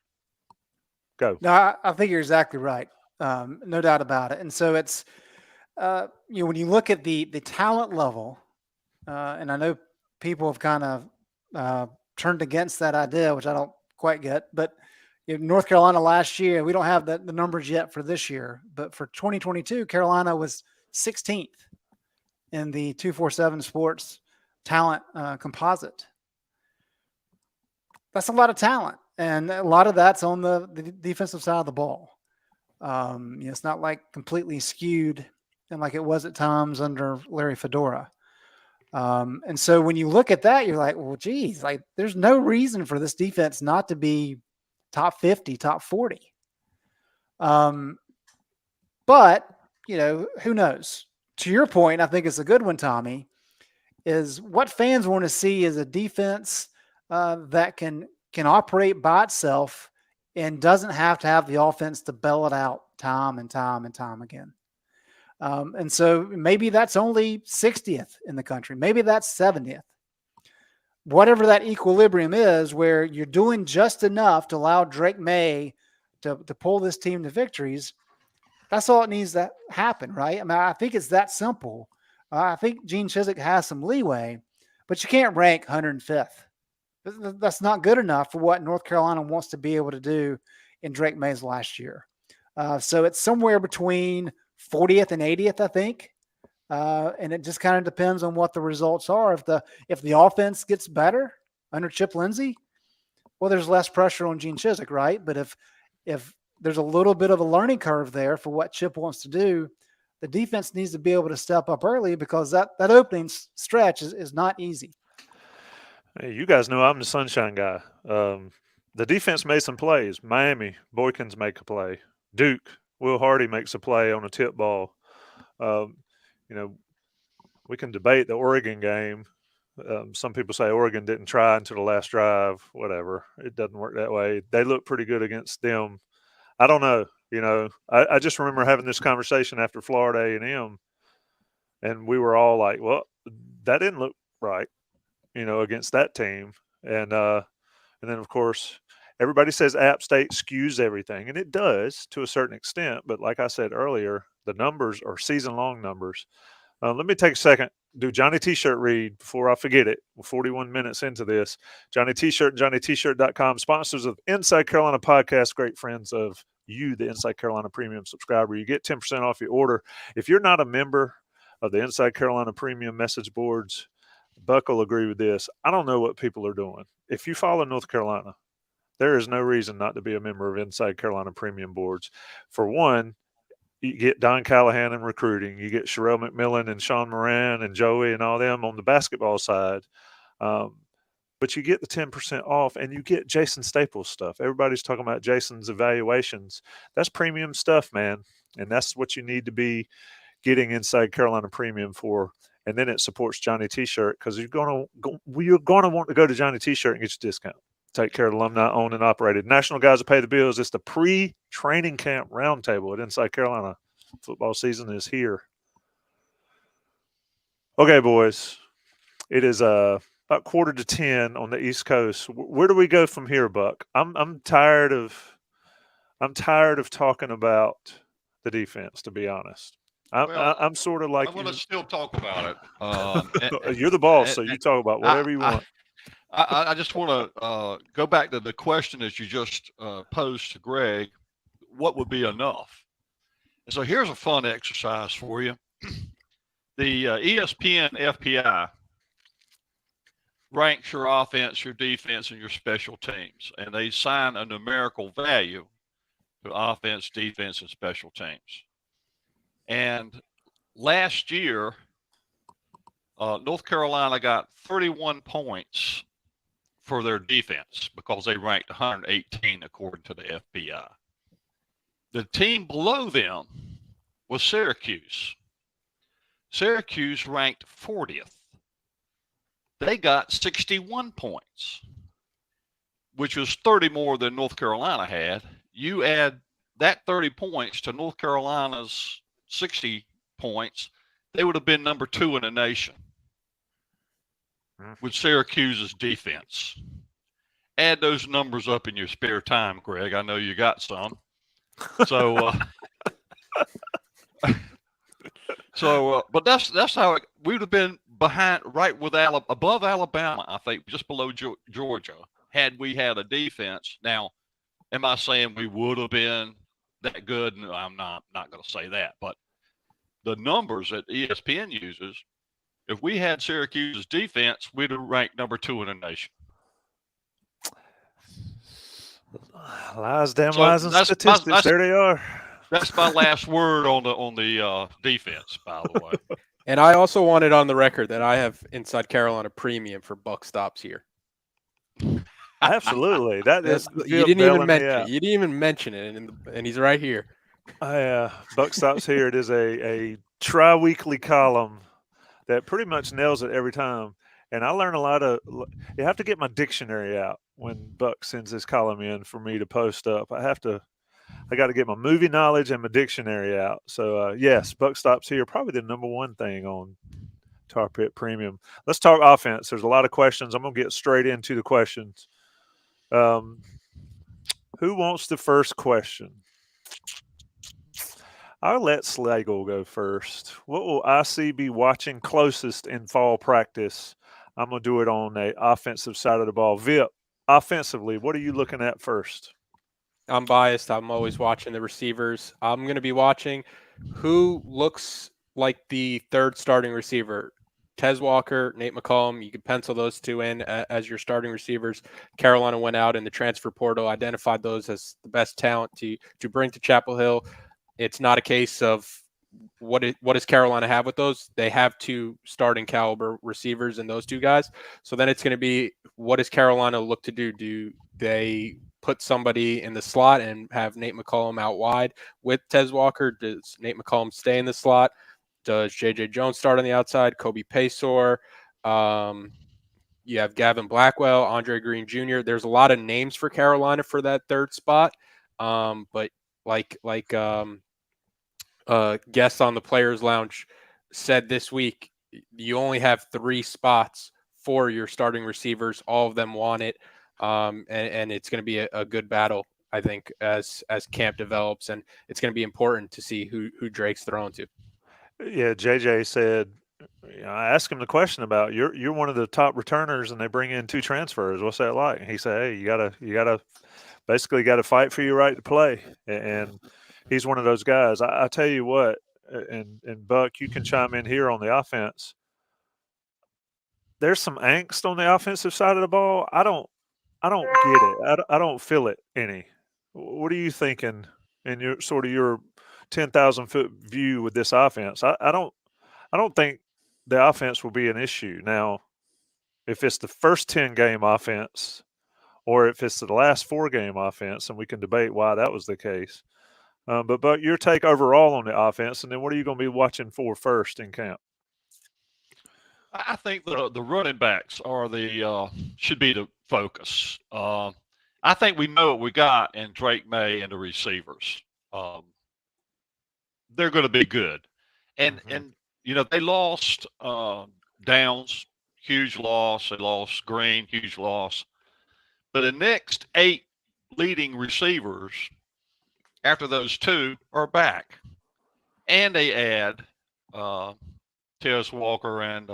Go. No, I think you're exactly right. No doubt about it. And so it's, when you look at the talent level, and I know people have kind of turned against that idea, which I don't quite get, but North Carolina last year, we don't have the numbers yet for this year, but for 2022, Carolina was 16th in the 247 Sports talent composite. That's a lot of talent, and a lot of that's on the defensive side of the ball. It's not like completely skewed and like it was at times under Larry Fedora. And so when you look at that, you're like, well, geez, like there's no reason for this defense not to be top 50, top 40. But, who knows? To your point, I think it's a good one, Tommy, is what fans want to see is a defense that can operate by itself and doesn't have to have the offense to bail it out time and time and time again. And so maybe that's only 60th in the country. Maybe that's 70th. Whatever that equilibrium is, where you're doing just enough to allow Drake May to pull this team to victories, that's all it needs to happen, right? I mean, I think it's that simple. I think Gene Chizik has some leeway, but you can't rank 105th. That's not good enough for what North Carolina wants to be able to do in Drake May's last year. So it's somewhere between 40th and 80th, I think. And it just kind of depends on what the results are. If the offense gets better under Chip Lindsey, well, there's less pressure on Gene Chizik, right? But if there's a little bit of a learning curve there for what Chip wants to do, the defense needs to be able to step up early because that opening stretch is not easy. Hey, you guys know I'm the sunshine guy. The defense made some plays. Miami, Boykins make a play. Duke, Will Hardy makes a play on a tip ball. We can debate the Oregon game. Some people say Oregon didn't try until the last drive. Whatever. It doesn't work that way. They look pretty good against them. I don't know. I just remember having this conversation after Florida A&M, and we were all like, well, that didn't look right, against that team. And then, of course, everybody says App State skews everything, and it does to a certain extent. But like I said earlier, the numbers are season-long numbers. Let me take a second, do Johnny T-Shirt read before I forget it. We're 41 minutes into this. Johnny T-Shirt, JohnnyT-Shirt.com, sponsors of Inside Carolina Podcast, great friends of you, the Inside Carolina Premium subscriber. You get 10% off your order. If you're not a member of the Inside Carolina Premium message boards, Buck will agree with this. I don't know what people are doing. If you follow North Carolina, there is no reason not to be a member of Inside Carolina Premium boards. For one, you get Don Callahan in recruiting. You get Sherelle McMillan and Sean Moran and Joey and all them on the basketball side. But you get the 10% off, and you get Jason Staples stuff. Everybody's talking about Jason's evaluations. That's premium stuff, man. And that's what you need to be getting Inside Carolina Premium for. And then it supports Johnny T-Shirt because you're going to want to go to Johnny T-Shirt and get your discount. Take care of alumni owned and operated. National guys that pay the bills. It's the pre-training camp roundtable at Inside Carolina. Football season is here. Okay, boys. It is about 9:45 on the East Coast. Where do we go from here, Buck? I'm tired of talking about the defense, to be honest. I'm sort of like I'm going to still talk about it. You're the boss, so you talk about whatever you want. I just want to go back to the question that you just posed to Greg. What would be enough? And so here's a fun exercise for you. The ESPN FPI ranks your offense, your defense, and your special teams, and they assign a numerical value to offense, defense, and special teams. And last year, North Carolina got 31 points for their defense because they ranked 118 according to the FBI. The team below them was Syracuse. Syracuse ranked 40th. They got 61 points, which was 30 more than North Carolina had. You add that 30 points to North Carolina's 60 points, they would have been number 2 in the nation with Syracuse's defense. Add those numbers up in your spare time, Greg. I know you got some. So, but that's how we would have been behind, right with above Alabama, I think, just below Georgia, had we had a defense. Now, am I saying we would have been that good? No, I'm not going to say that. But the numbers that ESPN uses, if we had Syracuse's defense, we'd have ranked number 2 in the nation. Lies, damn lies, and statistics. There they are. That's my last word on the defense, by the way. And I also wanted on the record that I have Inside Carolina Premium for Buck Stops here. Absolutely. You didn't even mention it. You didn't even mention it, and he's right here. Buck Stops here. It is a tri-weekly column that pretty much nails it every time. And I learn a lot of. You have to get my dictionary out when Buck sends his column in for me to post up. I got to get my movie knowledge and my dictionary out. So yes, Buck Stops here. Probably the number one thing on Tar Pit Premium. Let's talk offense. There's a lot of questions. I'm gonna get straight into the questions. Who wants the first question? I'll let Slagle go first. What will IC be watching closest in fall practice? I'm going to do it on the offensive side of the ball. Vip, offensively, what are you looking at first? I'm biased. I'm always watching the receivers. I'm going to be watching who looks like the third starting receiver. Tez Walker, Nate McCollum, you can pencil those two in as your starting receivers. Carolina went out in the transfer portal, identified those as the best talent to bring to Chapel Hill. It's not a case of what does Carolina have with those? They have 2 starting caliber receivers in those 2 guys. So then it's going to be, what does Carolina look to do? Do they put somebody in the slot and have Nate McCollum out wide with Tez Walker? Does Nate McCollum stay in the slot? Does J.J. Jones start on the outside? Kobe Paysor. You have Gavin Blackwell, Andre Green Jr. There's a lot of names for Carolina for that third spot. But guests on the Players Lounge said this week, you only have 3 spots for your starting receivers. All of them want it, and it's going to be a good battle, I think, as camp develops, and it's going to be important to see who Drake's thrown to. Yeah, JJ said, I asked him the question about you're one of the top returners, and they bring in 2 transfers. What's that like? And he said, hey, you gotta basically got to fight for your right to play, and he's one of those guys. I tell you what, and Buck, you can chime in here on the offense. There's some angst on the offensive side of the ball. I don't get it. I don't feel it any. What are you thinking in your 10,000-foot view with this offense? I don't think the offense will be an issue. Now, if it's the first 10-game offense or if it's the last 4-game offense, and we can debate why that was the case. But your take overall on the offense, and then what are you going to be watching for first in camp? I think the running backs are should be the focus. I think we know what we got in Drake May and the receivers. They're going to be good, and they lost Downs, huge loss. They lost Green, huge loss. But the next 8 leading receivers after those 2 are back, and they add Tez Walker and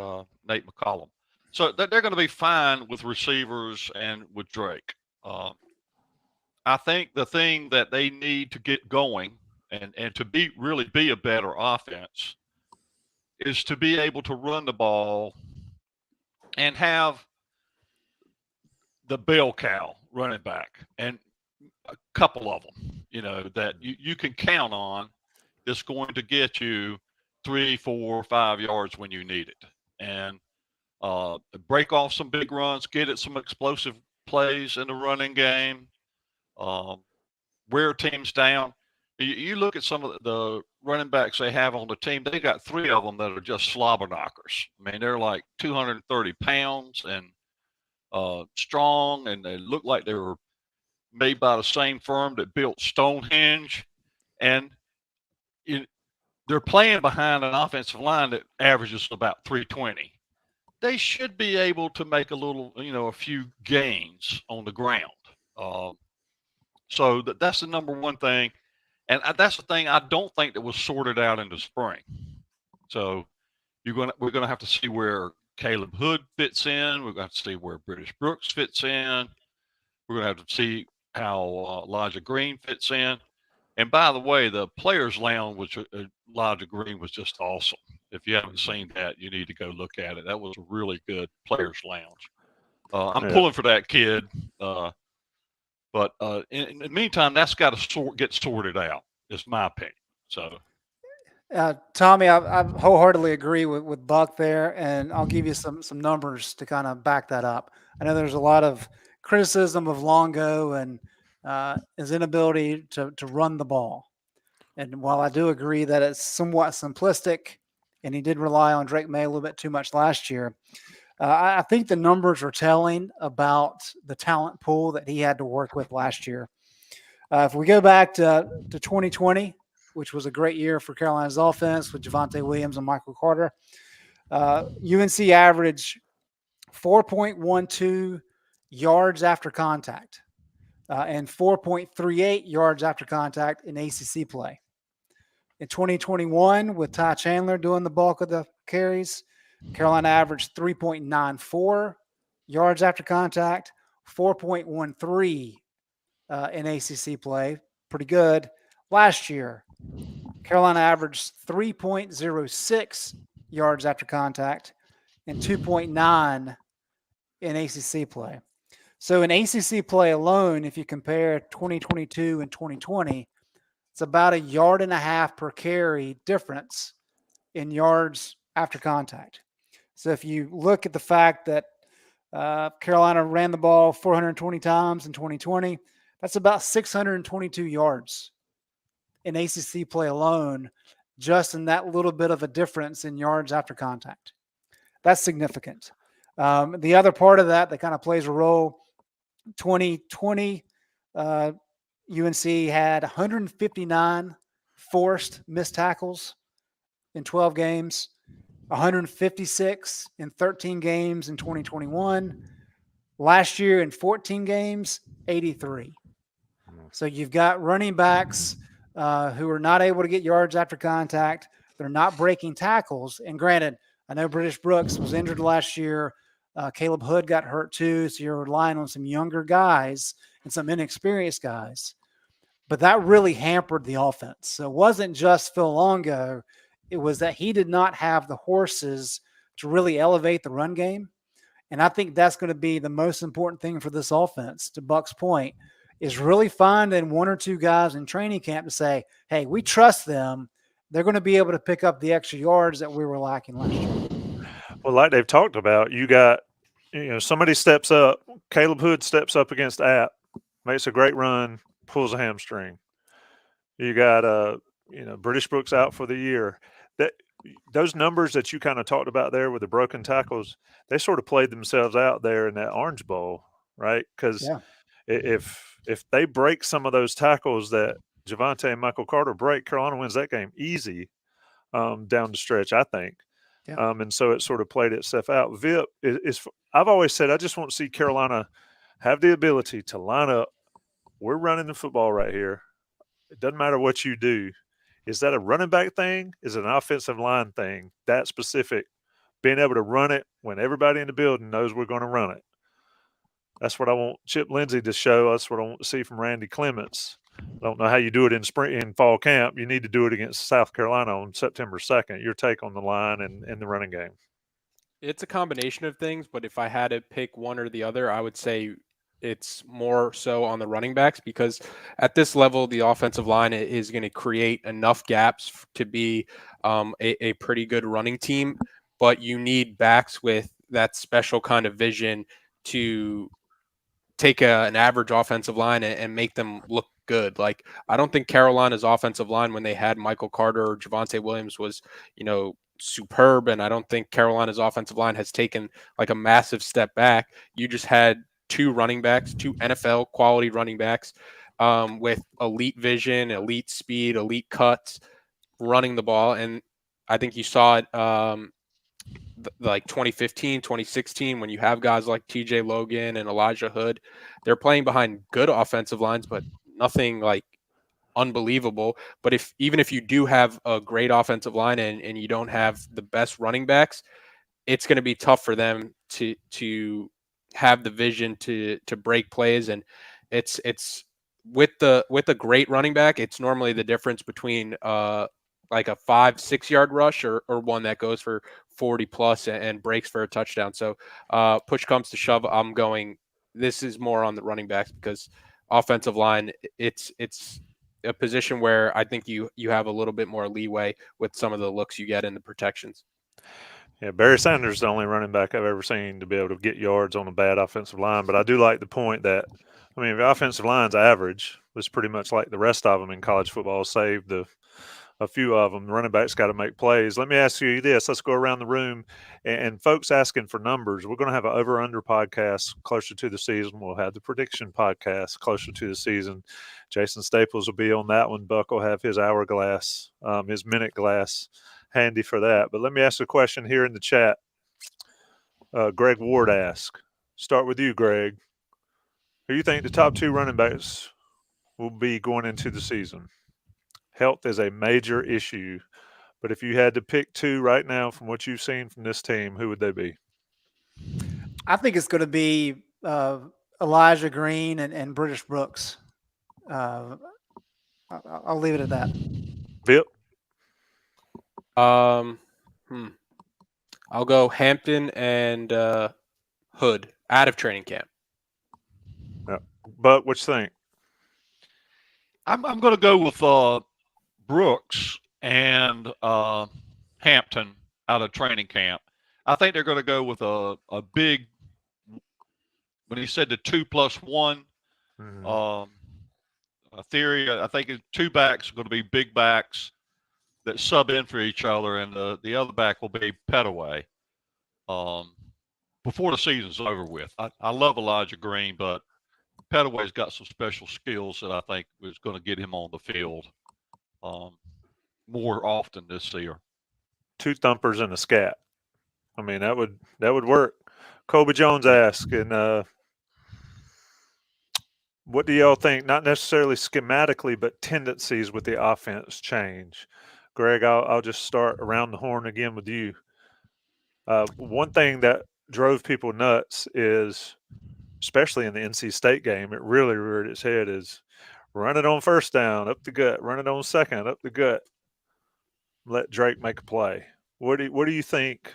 Nate McCollum. So they're going to be fine with receivers and with Drake. I think the thing that they need to get going and to really be a better offense is to be able to run the ball and have the bell cow running back, and a couple of them, that you can count on that's going to get you 3, 4, 5 yards when you need it. And break off some big runs, get it some explosive plays in the running game, wear teams down. You look at some of the running backs they have on the team, they got 3 of them that are just slobber knockers. I mean, they're like 230 pounds and strong, and they look like they were made by the same firm that built Stonehenge. And they're playing behind an offensive line that averages about 320. They should be able to make a few gains on the ground. So that's the number one thing. And that's the thing I don't think that was sorted out in the spring. So we're gonna have to see where Caleb Hood fits in. We're going to have to see where British Brooks fits in. We're going to have to see how Elijah Green fits in. And by the way, the Players Lounge, which Elijah Green was just awesome. If you haven't seen that, you need to go look at it. That was a really good Players Lounge. I'm pulling for that kid. But in the meantime, that's got to get sorted out, is my opinion. So, Tommy, I wholeheartily agree with Buck there, and I'll give you some numbers to kind of back that up. I know there's a lot of criticism of Longo and his inability to run the ball. And while I do agree that it's somewhat simplistic, and he did rely on Drake May a little bit too much last year, I think the numbers are telling about the talent pool that he had to work with last year. If we go back to 2020, which was a great year for Carolina's offense with Javonte Williams and Michael Carter, UNC averaged 4.12 yards after contact and 4.38 yards after contact in ACC play. In 2021, with Ty Chandler doing the bulk of the carries, Carolina averaged 3.94 yards after contact, 4.13 in ACC play. Pretty good. Last year, Carolina averaged 3.06 yards after contact and 2.9 in ACC play. So in ACC play alone, if you compare 2022 and 2020, it's about 1.5 yards per carry difference in yards after contact. So if you look at the fact that Carolina ran the ball 420 times in 2020, that's about 622 yards in ACC play alone, just in that little bit of a difference in yards after contact. That's significant. The other part of that kind of plays a role, 2020, UNC had 159 forced missed tackles in 12 games, 156 in 13 games in 2021. Last year in 14 games, 83. So you've got running backs who are not able to get yards after contact. They're not breaking tackles. And granted, I know British Brooks was injured last year. Caleb Hood got hurt too. So you're relying on some younger guys and some inexperienced guys. But that really hampered the offense. So it wasn't just Phil Longo. It was that he did not have the horses to really elevate the run game. And I think that's going to be the most important thing for this offense, to Buck's point, is really finding 1 or 2 guys in training camp to say, hey, we trust them. They're going to be able to pick up the extra yards that we were lacking last year. Well, like they've talked about, you got, somebody steps up. Caleb Hood steps up against App, makes a great run, pulls a hamstring. You got, British Brooks out for the year. Those numbers that you kind of talked about there with the broken tackles, they sort of played themselves out there in that Orange Bowl, right? Because if they break some of those tackles that Javonte and Michael Carter break, Carolina wins that game easy down the stretch, I think. Yeah. And so it sort of played itself out. Vip is I've always said I just want to see Carolina have the ability to line up. We're running the football right here. It doesn't matter what you do. Is that a running back thing? Is it an offensive line thing? That specific, being able to run it when everybody in the building knows we're going to run it. That's what I want Chip Lindsey to show us, what I want to see from Randy Clements. I don't know how you do it in fall camp. You need to do it against South Carolina on September 2nd. Your take on the line and the running game. It's a combination of things, but if I had to pick one or the other, I would say it's more so on the running backs, because at this level, the offensive line is going to create enough gaps to be a pretty good running team. But you need backs with that special kind of vision to take an average offensive line and make them look good. Like, I don't think Carolina's offensive line when they had Michael Carter or Javonte Williams was, superb. And I don't think Carolina's offensive line has taken like a massive step back. You just had two NFL quality running backs with elite vision, elite speed, elite cuts, running the ball. And I think you saw it like 2015, 2016, when you have guys like TJ Logan and Elijah Hood. They're playing behind good offensive lines, but nothing like unbelievable. But even if you do have a great offensive line and you don't have the best running backs, it's going to be tough for them to have the vision to break plays. And it's with a great running back, it's normally the difference between like a 5-6 yard rush or one that goes for 40 plus and breaks for a touchdown. So push comes to shove, I'm going, this is more on the running backs, because offensive line, it's a position where I think you have a little bit more leeway with some of the looks you get in the protections. Yeah, Barry Sanders is the only running back I've ever seen to be able to get yards on a bad offensive line. But I do like the point that, if the offensive line's average, was pretty much like the rest of them in college football, save a few of them. The running back's got to make plays. Let me ask you this. Let's go around the room. And folks asking for numbers. We're going to have an over-under podcast closer to the season. We'll have the prediction podcast closer to the season. Jason Staples will be on that one. Buck will have his hourglass, his minute glass handy for that. But let me ask a question here in the chat. Greg Ward asked. Start with you, Greg. Who do you think the top two running backs will be going into the season? Health is a major issue, but if you had to pick two right now from what you've seen from this team, who would they be? I think it's going to be Elijah Green and British Brooks. I'll leave it at that. Vip? I'll go Hampton and Hood out of training camp. Yeah. But what you think? I'm going to go with Brooks and Hampton out of training camp. I think they're going to go with a big, when he said the 2+1 theory, I think two backs are going to be big backs that sub in for each other, and the other back will be Petaway before the season's over with. I love Elijah Green, but Petaway's got some special skills that I think is going to get him on the field more often this year. Two thumpers and a scat. That would work. Kobe Jones asked, and what do y'all think? Not necessarily schematically, but tendencies with the offense change. Greg, I'll just start around the horn again with you. One thing that drove people nuts is, especially in the NC State game, it really reared its head, is run it on first down, up the gut, run it on second, up the gut, let Drake make a play. What do you think?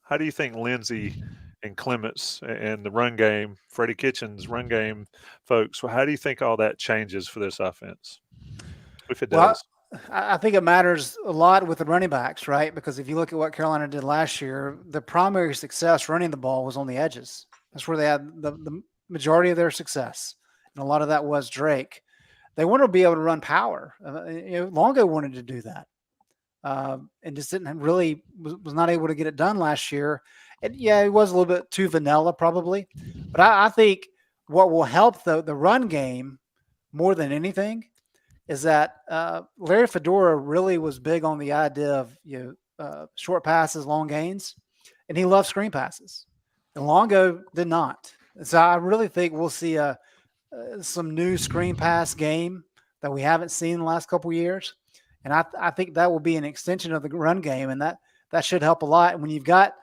How do you think Lindsey and Clements and the run game, Freddie Kitchens' run game folks, how do you think all that changes for this offense, if it does? I think it matters a lot with the running backs, right? Because if you look at what Carolina did last year, the primary success running the ball was on the edges. That's where they had the majority of their success. And a lot of that was Drake. They wanted to be able to run power. Longo wanted to do that. And just didn't really, was not able to get it done last year. And yeah, it was a little bit too vanilla probably. But I think what will help the run game more than anything is that Larry Fedora really was big on the idea of short passes, long gains, and he loved screen passes. And Longo did not. So I really think we'll see some new screen pass game that we haven't seen in the last couple of years. And I think that will be an extension of the run game, and that should help a lot. And when you've got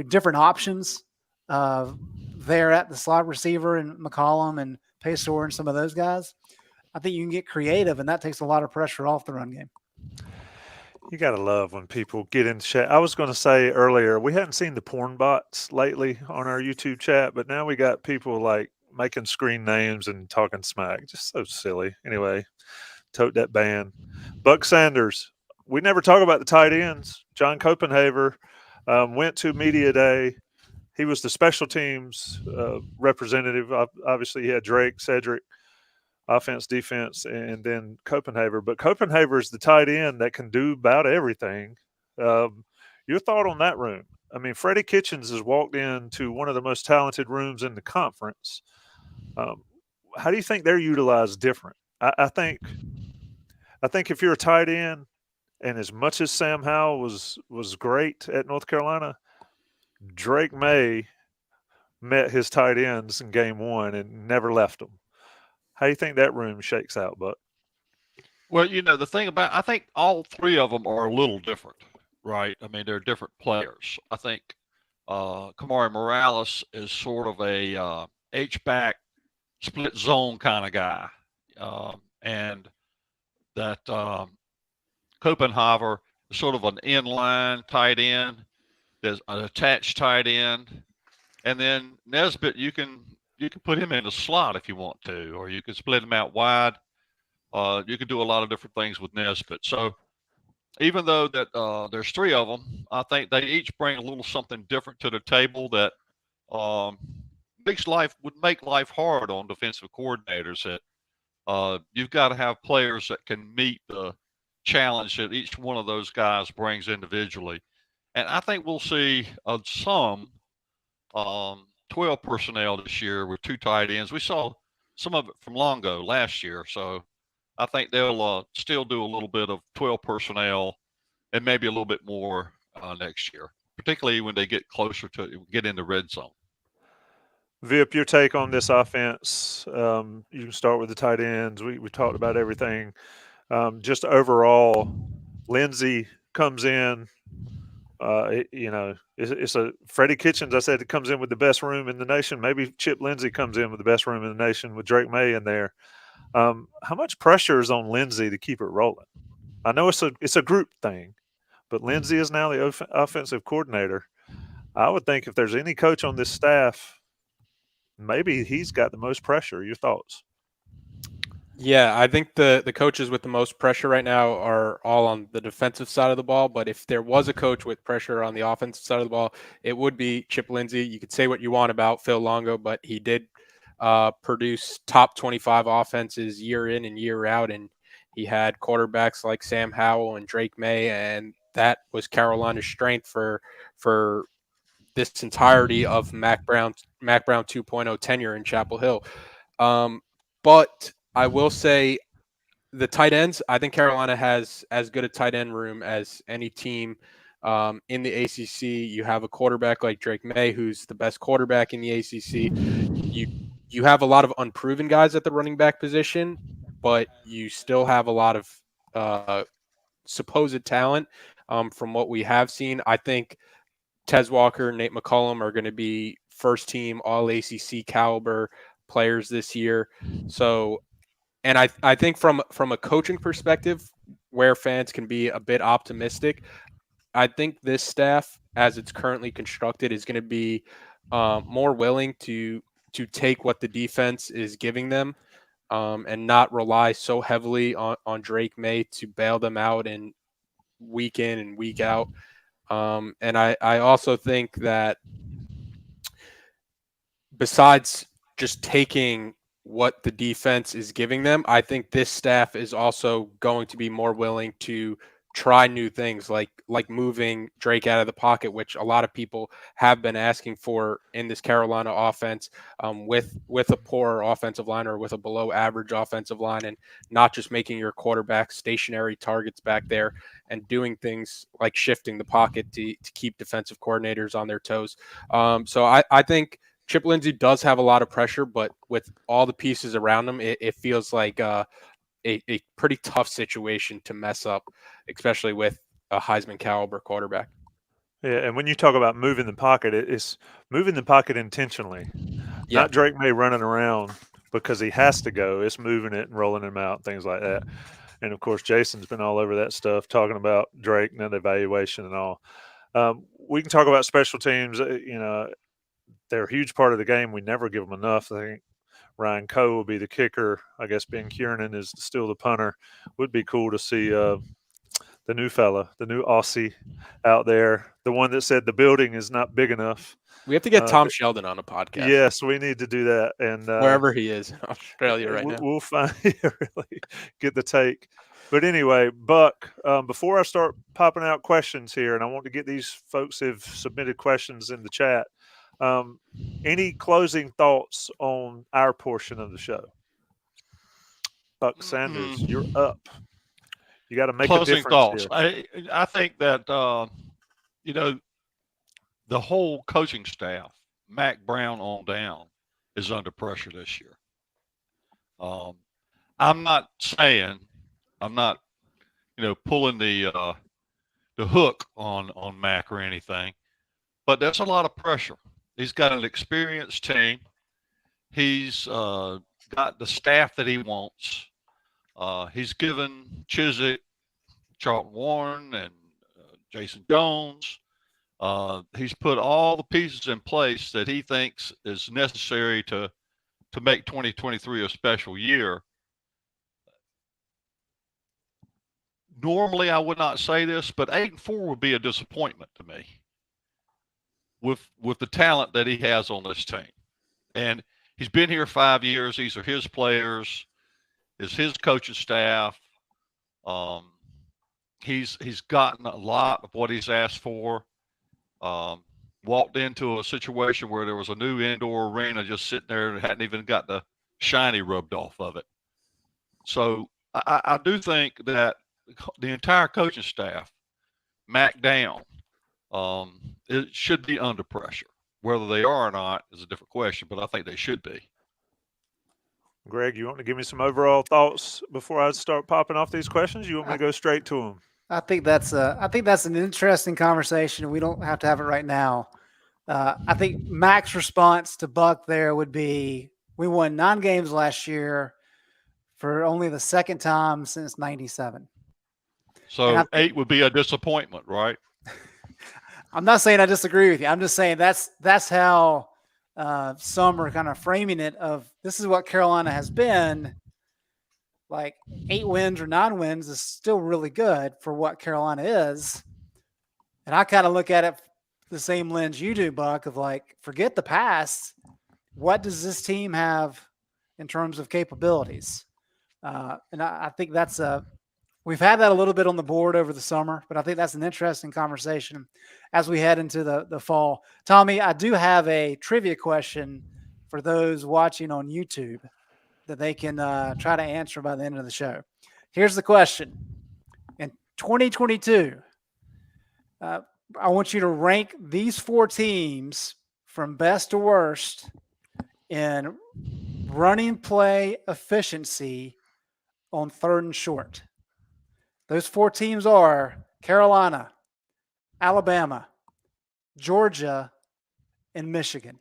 different options there at the slot receiver and McCollum and Paysour and some of those guys, I think you can get creative, and that takes a lot of pressure off the run game. You got to love when people get in chat. I was going to say earlier, we hadn't seen the porn bots lately on our YouTube chat, but now we got people like making screen names and talking smack. Just so silly. Anyway, tote that band. Buck Sanders. We never talk about the tight ends. John Copenhaver went to media day. He was the special teams representative. Obviously, he had Drake, Cedric, offense, defense, and then Copenhaver. But Copenhaver is the tight end that can do about everything. Your thought on that room? I mean, Freddie Kitchens has walked into one of the most talented rooms in the conference. How do you think they're utilized different? I think if you're a tight end, and as much as Sam Howell was great at North Carolina, Drake May met his tight ends in game one and never left them. How do you think that room shakes out, Buck? Well, the thing about, I think all three of them are a little different, right? I mean, they're different players. I think Kamari Morales is sort of a H-back split zone kind of guy. And that Copenhaver is sort of an inline tight end. There's an attached tight end. And then Nesbitt, you can put him in the slot if you want to, or you can split him out wide. You can do a lot of different things with Nesbitt. So even though that there's three of them, I think they each bring a little something different to the table that would make life hard on defensive coordinators. That you've got to have players that can meet the challenge that each one of those guys brings individually. And I think we'll see some 12 personnel this year with two tight ends. We saw some of it from Longo last year. So I think they'll still do a little bit of 12 personnel and maybe a little bit more next year, particularly when they get closer to get in the red zone. Vip, your take on this offense? You can start with the tight ends. We talked about everything. Just overall, Lindsey comes in. It's a Freddie Kitchens. I said it comes in with the best room in the nation. Maybe Chip Lindsey comes in with the best room in the nation with Drake May in there. How much pressure is on Lindsey to keep it rolling? I know it's a group thing, but Lindsey is now the offensive coordinator. I would think if there's any coach on this staff, maybe he's got the most pressure. Your thoughts? Yeah, I think the coaches with the most pressure right now are all on the defensive side of the ball. But if there was a coach with pressure on the offensive side of the ball, it would be Chip Lindsey. You could say what you want about Phil Longo, but he did produce top 25 offenses year in and year out. And he had quarterbacks like Sam Howell and Drake May, and that was Carolina's strength for this entirety of Mac Brown 2.0 tenure in Chapel Hill. But I will say the tight ends, I think Carolina has as good a tight end room as any team in the ACC. You have a quarterback like Drake May, who's the best quarterback in the ACC. You have a lot of unproven guys at the running back position, but you still have a lot of supposed talent from what we have seen. I think Tez Walker, Nate McCullum are going to be first team all ACC caliber players this year. So, and I think from a coaching perspective, where fans can be a bit optimistic, I think this staff, as it's currently constructed, is going to be more willing to take what the defense is giving them and not rely so heavily on Drake May to bail them out in and week out. And I also think that besides just taking what the defense is giving them, I think this staff is also going to be more willing to try new things like moving Drake out of the pocket, which a lot of people have been asking for in this Carolina offense, with a poor offensive line or with a below average offensive line, and not just making your quarterback stationary targets back there and doing things like shifting the pocket to keep defensive coordinators on their toes. So I think Chip Lindsey does have a lot of pressure, but with all the pieces around him, it feels like a pretty tough situation to mess up, especially with a Heisman caliber quarterback. Yeah, and when you talk about moving the pocket, it's moving the pocket intentionally. Yeah. Not Drake May running around because he has to go. It's moving it and rolling him out, things like that. And, of course, Jason's been all over that stuff, talking about Drake and the evaluation and all. We can talk about special teams. They're a huge part of the game. We never give them enough. I think Ryan Coe will be the kicker. I guess Ben Kiernan is still the punter. Would be cool to see the new fella, the new Aussie out there, the one that said the building is not big enough. We have to get Tom Sheldon on a podcast. Yes, we need to do that. And wherever he is in Australia right now. We'll find really get the take. But anyway, Buck, before I start popping out questions here, and I want to get these folks who've submitted questions in the chat, any closing thoughts on our portion of the show? Buck Sanders, you're up. You got to make closing a difference thoughts. here. I think that the whole coaching staff, Mac Brown on down, is under pressure this year. I'm not pulling the hook on Mac or anything, but there's a lot of pressure. He's got an experienced team. He's got the staff that he wants. He's given Chiswick, Charlton Warren, and Jason Jones. He's put all the pieces in place that he thinks is necessary to make 2023 a special year. Normally, I would not say this, but 8-4 would be a disappointment to me with the talent that he has on this team. And he's been here 5 years. These are his players. It's his coaching staff. He's gotten a lot of what he's asked for. Walked into a situation where there was a new indoor arena just sitting there and hadn't even got the shiny rubbed off of it. So I do think that the entire coaching staff, Mac down, it should be under pressure. Whether they are or not is a different question, but I think they should be. Greg, you want to give me some overall thoughts before I start popping off these questions? You want me to go straight to them? I think that's an interesting conversation. We don't have to have it right now. I think Mac's response to Buck there would be, we won 9 games last year for only the second time since '97. So 8 would be a disappointment, right? I'm not saying I disagree with you. I'm just saying that's how some are kind of framing it. Of this is what Carolina has been. Like 8 wins or 9 wins is still really good for what Carolina is. And I kind of look at it the same lens you do, Buck, of like, forget the past. What does this team have in terms of capabilities? And I think we've had that a little bit on the board over the summer, but I think that's an interesting conversation as we head into the fall. Tommy, I do have a trivia question for those watching on YouTube that they can try to answer by the end of the show. Here's the question. In 2022, I want you to rank these 4 teams from best to worst in running play efficiency on 3rd and short. Those 4 teams are Carolina, Alabama, Georgia, and Michigan.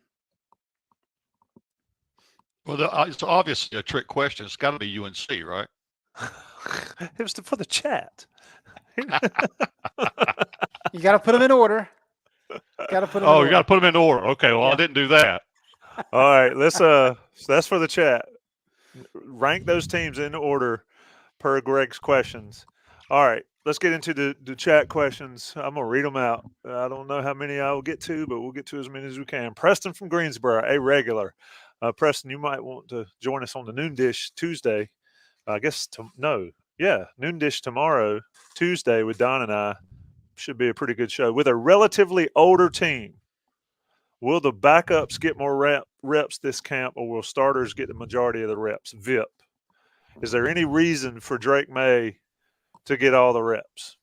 Well, it's obviously a trick question. It's got to be UNC, right? It was for the chat. You got to put them in order. You got to put them in order. Okay, well, yeah. I didn't do that. All right, let's that's for the chat. Rank those teams in order per Greg's questions. All right, let's get into the chat questions. I'm going to read them out. I don't know how many I will get to, but we'll get to as many as we can. Preston from Greensboro, a regular. Preston, you might want to join us on the Noon Dish Tuesday. Noon Dish tomorrow, Tuesday, with Don and I. Should be a pretty good show. With a relatively older team, will the backups get more reps this camp, or will starters get the majority of the reps? VIP. Is there any reason for Drake May to get all the reps?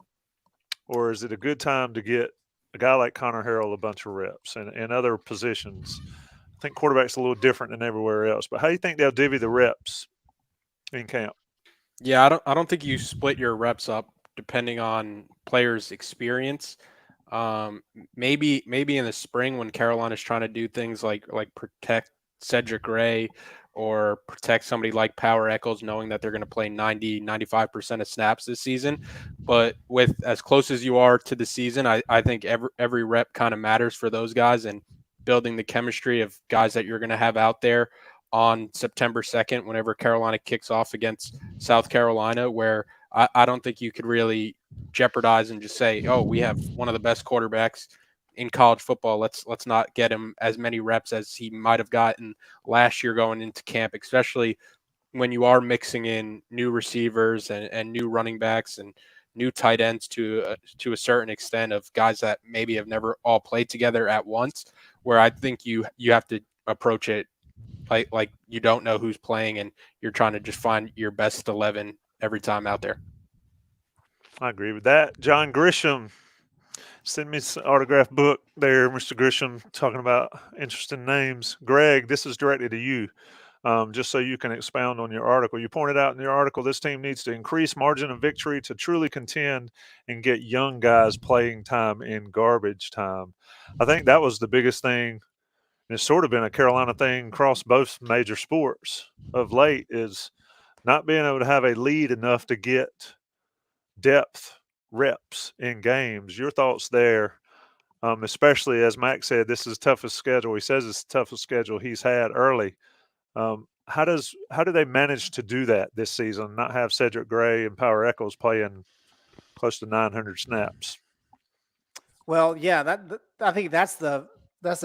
Or is it a good time to get a guy like Connor Harrell a bunch of reps and other positions? I think quarterback's a little different than everywhere else. But how do you think they'll divvy the reps in camp? Yeah, I don't think you split your reps up depending on players' experience. Maybe in the spring when Carolina's trying to do things like protect Cedric Ray or protect somebody like Power Echols, knowing that they're going to play 90-95% of snaps this season. But with as close as you are to the season, I think every rep kind of matters for those guys, and building the chemistry of guys that you're going to have out there on September 2nd, whenever Carolina kicks off against South Carolina, where I don't think you could really jeopardize and just say, oh, we have one of the best quarterbacks in college football. Let's not get him as many reps as he might have gotten last year going into camp, especially when you are mixing in new receivers and new running backs and new tight ends to a certain extent of guys that maybe have never all played together at once, where I think you have to approach it like you don't know who's playing and you're trying to just find your best 11 every time out there. I agree with that. John Grisham, send me an autograph book there, Mr. Grisham, talking about interesting names. Greg, this is directed to you. Just so you can expound on your article. You pointed out in your article this team needs to increase margin of victory to truly contend and get young guys playing time in garbage time. I think that was the biggest thing, and it's sort of been a Carolina thing across both major sports of late, is not being able to have a lead enough to get depth reps in games. Your thoughts there, especially as Max said, this is the toughest schedule. He says it's the toughest schedule he's had early. How do they manage to do that this season? Not have Cedric Gray and Power Echols playing close to 900 snaps. Well, yeah, I think that's the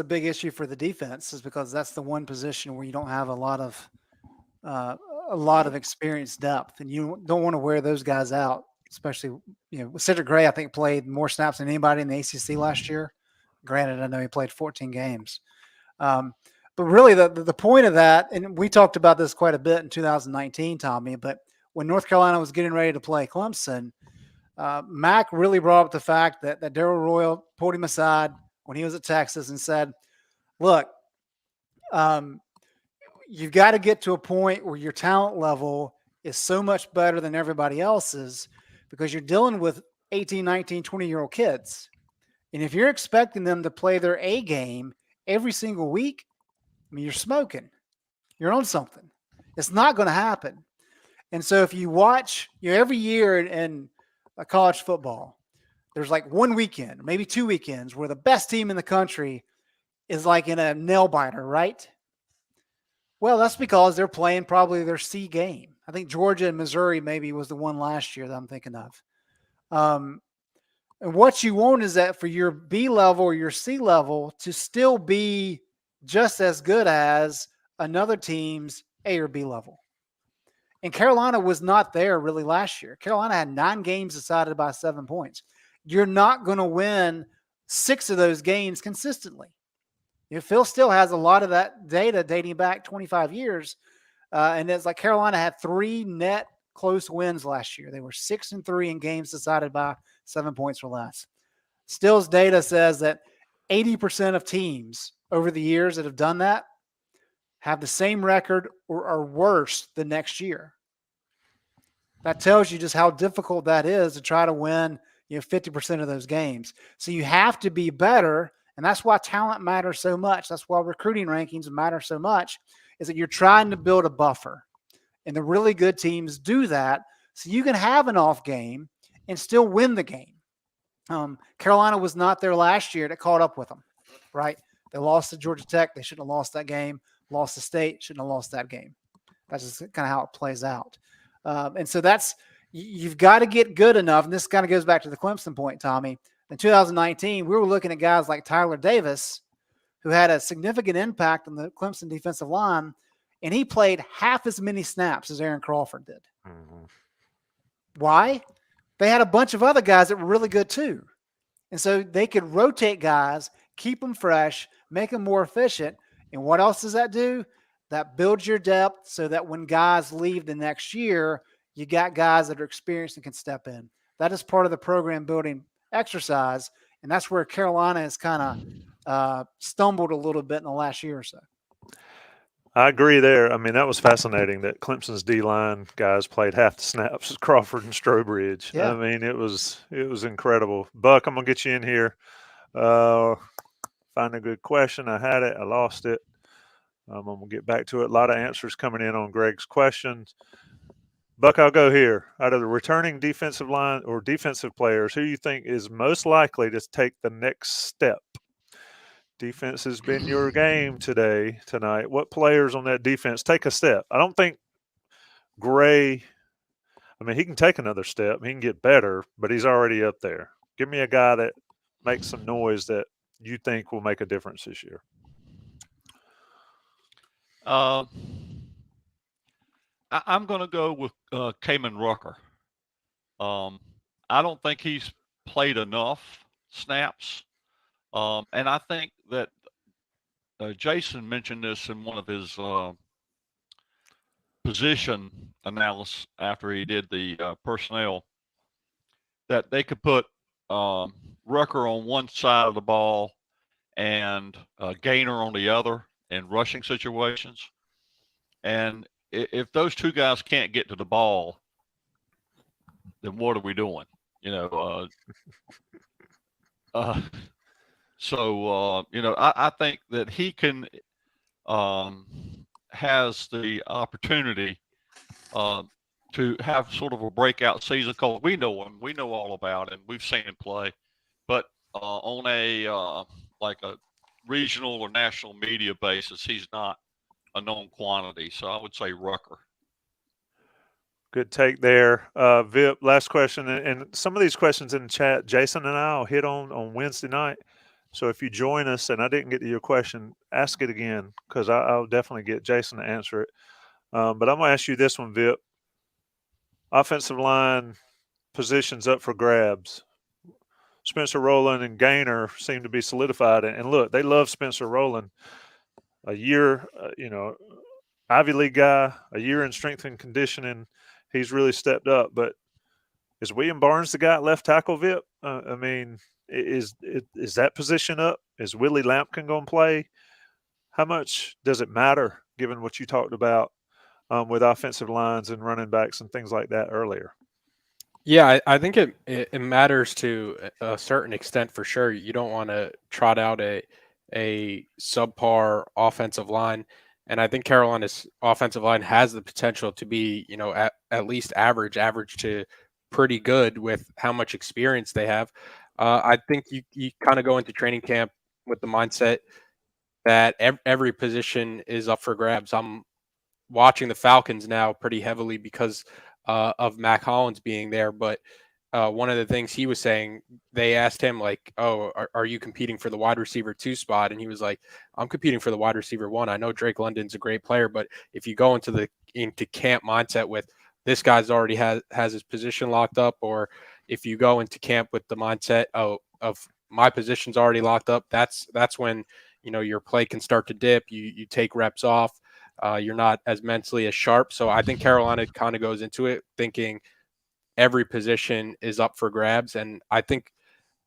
big issue for the defense, is because that's the one position where you don't have a lot of experienced depth, and you don't want to wear those guys out. Especially, Cedric Gray, I think, played more snaps than anybody in the ACC last year. Granted, I know he played 14 games. But really, the point of that, and we talked about this quite a bit in 2019, Tommy, but when North Carolina was getting ready to play Clemson, Mac really brought up the fact that Darryl Royal pulled him aside when he was at Texas and said, look, you've got to get to a point where your talent level is so much better than everybody else's, because you're dealing with 18, 19, 20-year-old kids. And if you're expecting them to play their A game every single week, I mean, you're smoking. You're on something. It's not going to happen. And so if you watch, every year in college football, there's like one weekend, maybe 2 weekends, where the best team in the country is like in a nail biter, right? Well, that's because they're playing probably their C game. I think Georgia and Missouri maybe was the one last year that I'm thinking of. And what you want is that for your B level or your C level to still be just as good as another team's A or B level. And Carolina was not there really last year. Carolina had 9 games decided by 7 points. You're not going to win 6 of those games consistently. Phil still has a lot of that data dating back 25 years. And it's like Carolina had 3 net close wins last year. They were 6-3 in games decided by 7 points or less. Still's data says that 80% of teams over the years that have done that have the same record or are worse the next year. That tells you just how difficult that is to try to win 50% of those games. So you have to be better, and that's why talent matters so much. That's why recruiting rankings matter so much, is that you're trying to build a buffer. And the really good teams do that so you can have an off game and still win the game. Carolina was not there last year. That caught up with them, right? They lost to Georgia Tech. They shouldn't have lost that game. Lost to State. Shouldn't have lost that game. That's just kind of how it plays out. And so you've got to get good enough. And this kind of goes back to the Clemson point, Tommy. In 2019, we were looking at guys like Tyler Davis, who had a significant impact on the Clemson defensive line, and he played half as many snaps as Aaron Crawford did. Mm-hmm. Why? They had a bunch of other guys that were really good too. And so they could rotate guys, keep them fresh, make them more efficient. And what else does that do? That builds your depth so that when guys leave the next year, you got guys that are experienced and can step in. That is part of the program building exercise. And that's where Carolina has kind of stumbled a little bit in the last year or so. I agree there. I mean, that was fascinating that Clemson's D-line guys played half the snaps as Crawford and Strobridge. Yeah. I mean, it was incredible. Buck, I'm going to get you in here. Find a good question. I had it. I lost it. I'm going to get back to it. A lot of answers coming in on Greg's questions. Buck, I'll go here. Out of the returning defensive line or defensive players, who you think is most likely to take the next step Defense has been your game tonight. What players on that defense take a step? I don't think Gray. I mean, he can take another step. He can get better, but he's already up there. Give me a guy that makes some noise that you think will make a difference this year. I'm going to go with Kamen Rucker. I don't think he's played enough snaps. And I think that Jason mentioned this in one of his position analysis after he did the personnel, that they could put Rucker on one side of the ball and Gainer on the other in rushing situations. And if those two guys can't get to the ball, then what are we doing? You know, I think that he can has the opportunity to have sort of a breakout season, because we know him, we know all about him, we've seen him play, but on a like a regional or national media basis, he's not a known quantity. So I would say Rucker. Good take there. Vip, last question. And some of these questions in the chat, Jason and I will hit on Wednesday night. So if you join us and I didn't get to your question, ask it again, because I'll definitely get Jason to answer it. But I'm going to ask you this one, Vip. Offensive line positions up for grabs. Spencer Rowland and Gainer seem to be solidified. And look, they love Spencer Rowland. A year, Ivy League guy, a year in strength and conditioning. He's really stepped up. But is William Barnes the guy at left tackle, Vip? I mean, is that position up? Is Willie Lampkin going to play? How much does it matter, given what you talked about with offensive lines and running backs and things like that earlier? Yeah, I think it matters to a certain extent for sure. You don't want to trot out a subpar offensive line. And I think Carolina's offensive line has the potential to be, at least average to pretty good with how much experience they have. I think you kind of go into training camp with the mindset that every position is up for grabs. I'm watching the Falcons now pretty heavily because of Mac Hollins being there. But one of the things he was saying, they asked him like, "Oh, are you competing for the wide receiver 2 spot?" And he was like, "I'm competing for the wide receiver 1. I know Drake London's a great player, but if you go into camp mindset with this guy's already has his position locked up, or if you go into camp with the mindset of my position's already locked up, that's when your play can start to dip. You take reps off. You're not as mentally as sharp." So I think Carolina kind of goes into it thinking every position is up for grabs. And I think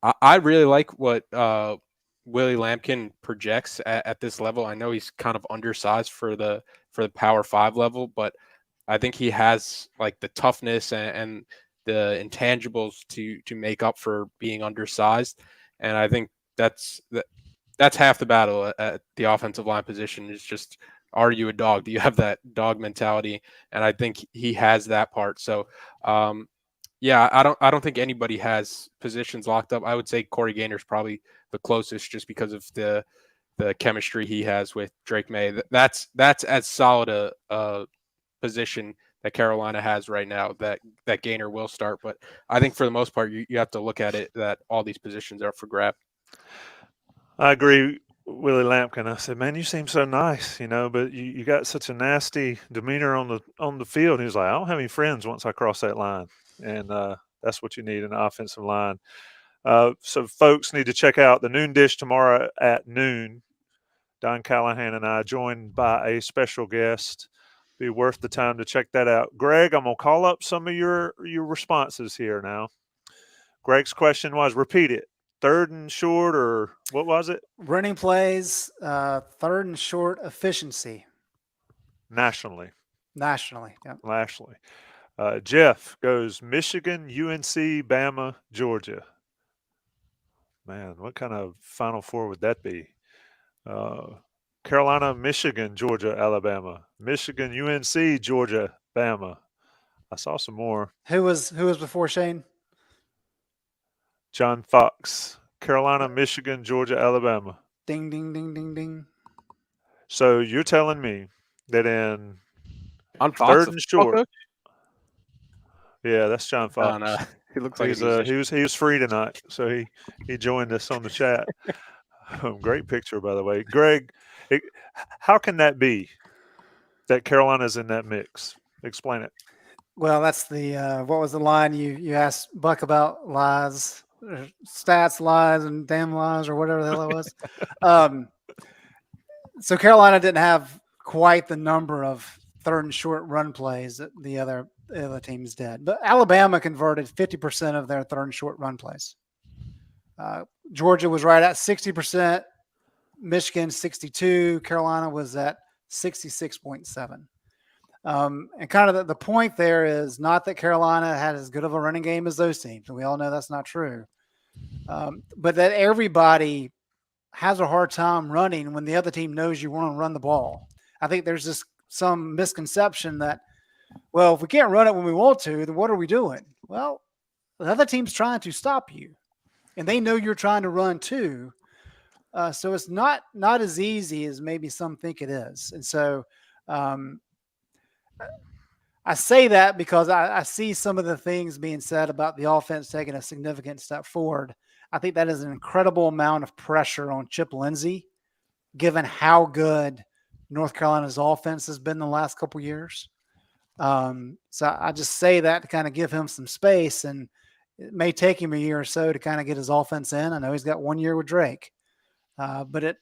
I really like what Willie Lampkin projects at this level. I know he's kind of undersized for the Power 5 level, but I think he has like the toughness and the intangibles to make up for being undersized. And I think that's half the battle at the offensive line position, is just, are you a dog? Do you have that dog mentality? And I think he has that part. So, yeah, I don't think anybody has positions locked up. I would say Corey Gaynor's probably the closest, just because of the chemistry he has with Drake May. That's as solid a position that Carolina has right now that Gaynor will start. But I think for the most part, you have to look at it that all these positions are for grab. I agree, Willie Lampkin. I said, "Man, you seem so nice, but you got such a nasty demeanor on the field." He was like, "I don't have any friends once I cross that line," and that's what you need in an offensive line. So folks need to check out the Noon Dish tomorrow at noon. Don Callahan and I, joined by a special guest. Be worth the time to check that out. Greg, I'm gonna call up some of your responses here now. Greg's question was, repeat it. 3rd and short, or what was it? Running plays, 3rd and short efficiency. Nationally. Yeah. Nationally. Jeff goes Michigan, UNC, Bama, Georgia. Man, what kind of Final Four would that be? Carolina, Michigan, Georgia, Alabama. Michigan, UNC, Georgia, Bama. I saw some more. Who was before Shane? John Fox. Carolina, Michigan, Georgia, Alabama. Ding, ding, ding, ding, ding. So you're telling me that in On Fox, third and short, yeah, that's John I don't Fox. know. He looks like He's a musician. he was free tonight, so he joined us on the chat. Great picture, by the way, Greg. How can that be that Carolina's in that mix? Explain it. Well, that's the what was the line you asked Buck about lies, or stats, lies, and damn lies, or whatever the hell it was. So Carolina didn't have quite the number of third and short run plays that the other teams did, but Alabama converted 50% of their third and short run plays. Georgia was right at 60%, Michigan 62, Carolina was at 66.7. And kind of the point there is not that Carolina had as good of a running game as those teams, and we all know that's not true, but that everybody has a hard time running when the other team knows you want to run the ball. I think there's just some misconception that, well, if we can't run it when we want to, then what are we doing? Well, the other team's trying to stop you, and they know you're trying to run too. So it's not as easy as maybe some think it is. And so I say that because I see some of the things being said about the offense taking a significant step forward. I think that is an incredible amount of pressure on Chip Lindsey, given how good North Carolina's offense has been the last couple of years. So I just say that to kind of give him some space, and it may take him a year or so to kind of get his offense in. I know he's got 1 year with Drake, but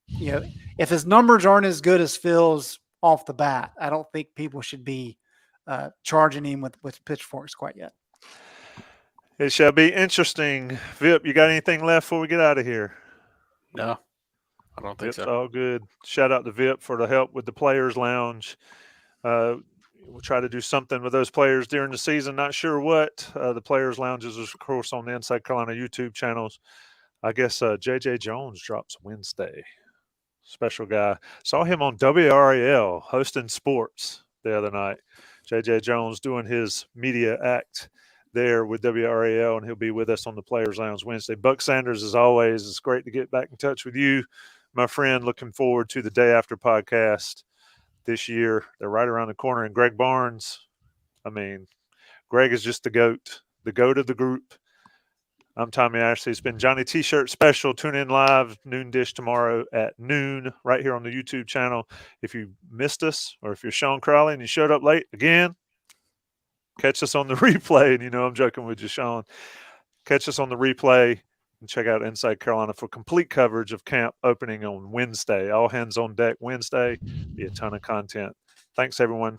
if his numbers aren't as good as Phil's off the bat, I don't think people should be charging him with pitchforks quite yet. It shall be interesting. Vip, you got anything left before we get out of here? No, I don't think Vip's so. all good. Shout out to Vip for the help with the Players Lounge. We'll try to do something with those players during the season. Not sure what. The Players Lounges is, of course, on the Inside Carolina YouTube channels. I guess J.J. Jones drops Wednesday. Special guy. Saw him on WRAL hosting sports the other night. J.J. Jones doing his media act there with WRAL, and he'll be with us on the Players Lounge Wednesday. Buck Sanders, as always, it's great to get back in touch with you, my friend. Looking forward to the Day After podcast this year. They're right around the corner. And Greg Barnes, I mean, Greg is just the GOAT of the group. I'm Tommy Ashley. It's been Johnny T-Shirt Special. Tune in live, noon dish tomorrow at noon, right here on the YouTube channel. If you missed us, or if you're Sean Crowley and you showed up late, again, catch us on the replay. And I'm joking with you, Sean. Catch us on the replay and check out Inside Carolina for complete coverage of camp opening on Wednesday. All hands on deck Wednesday. Be a ton of content. Thanks, everyone.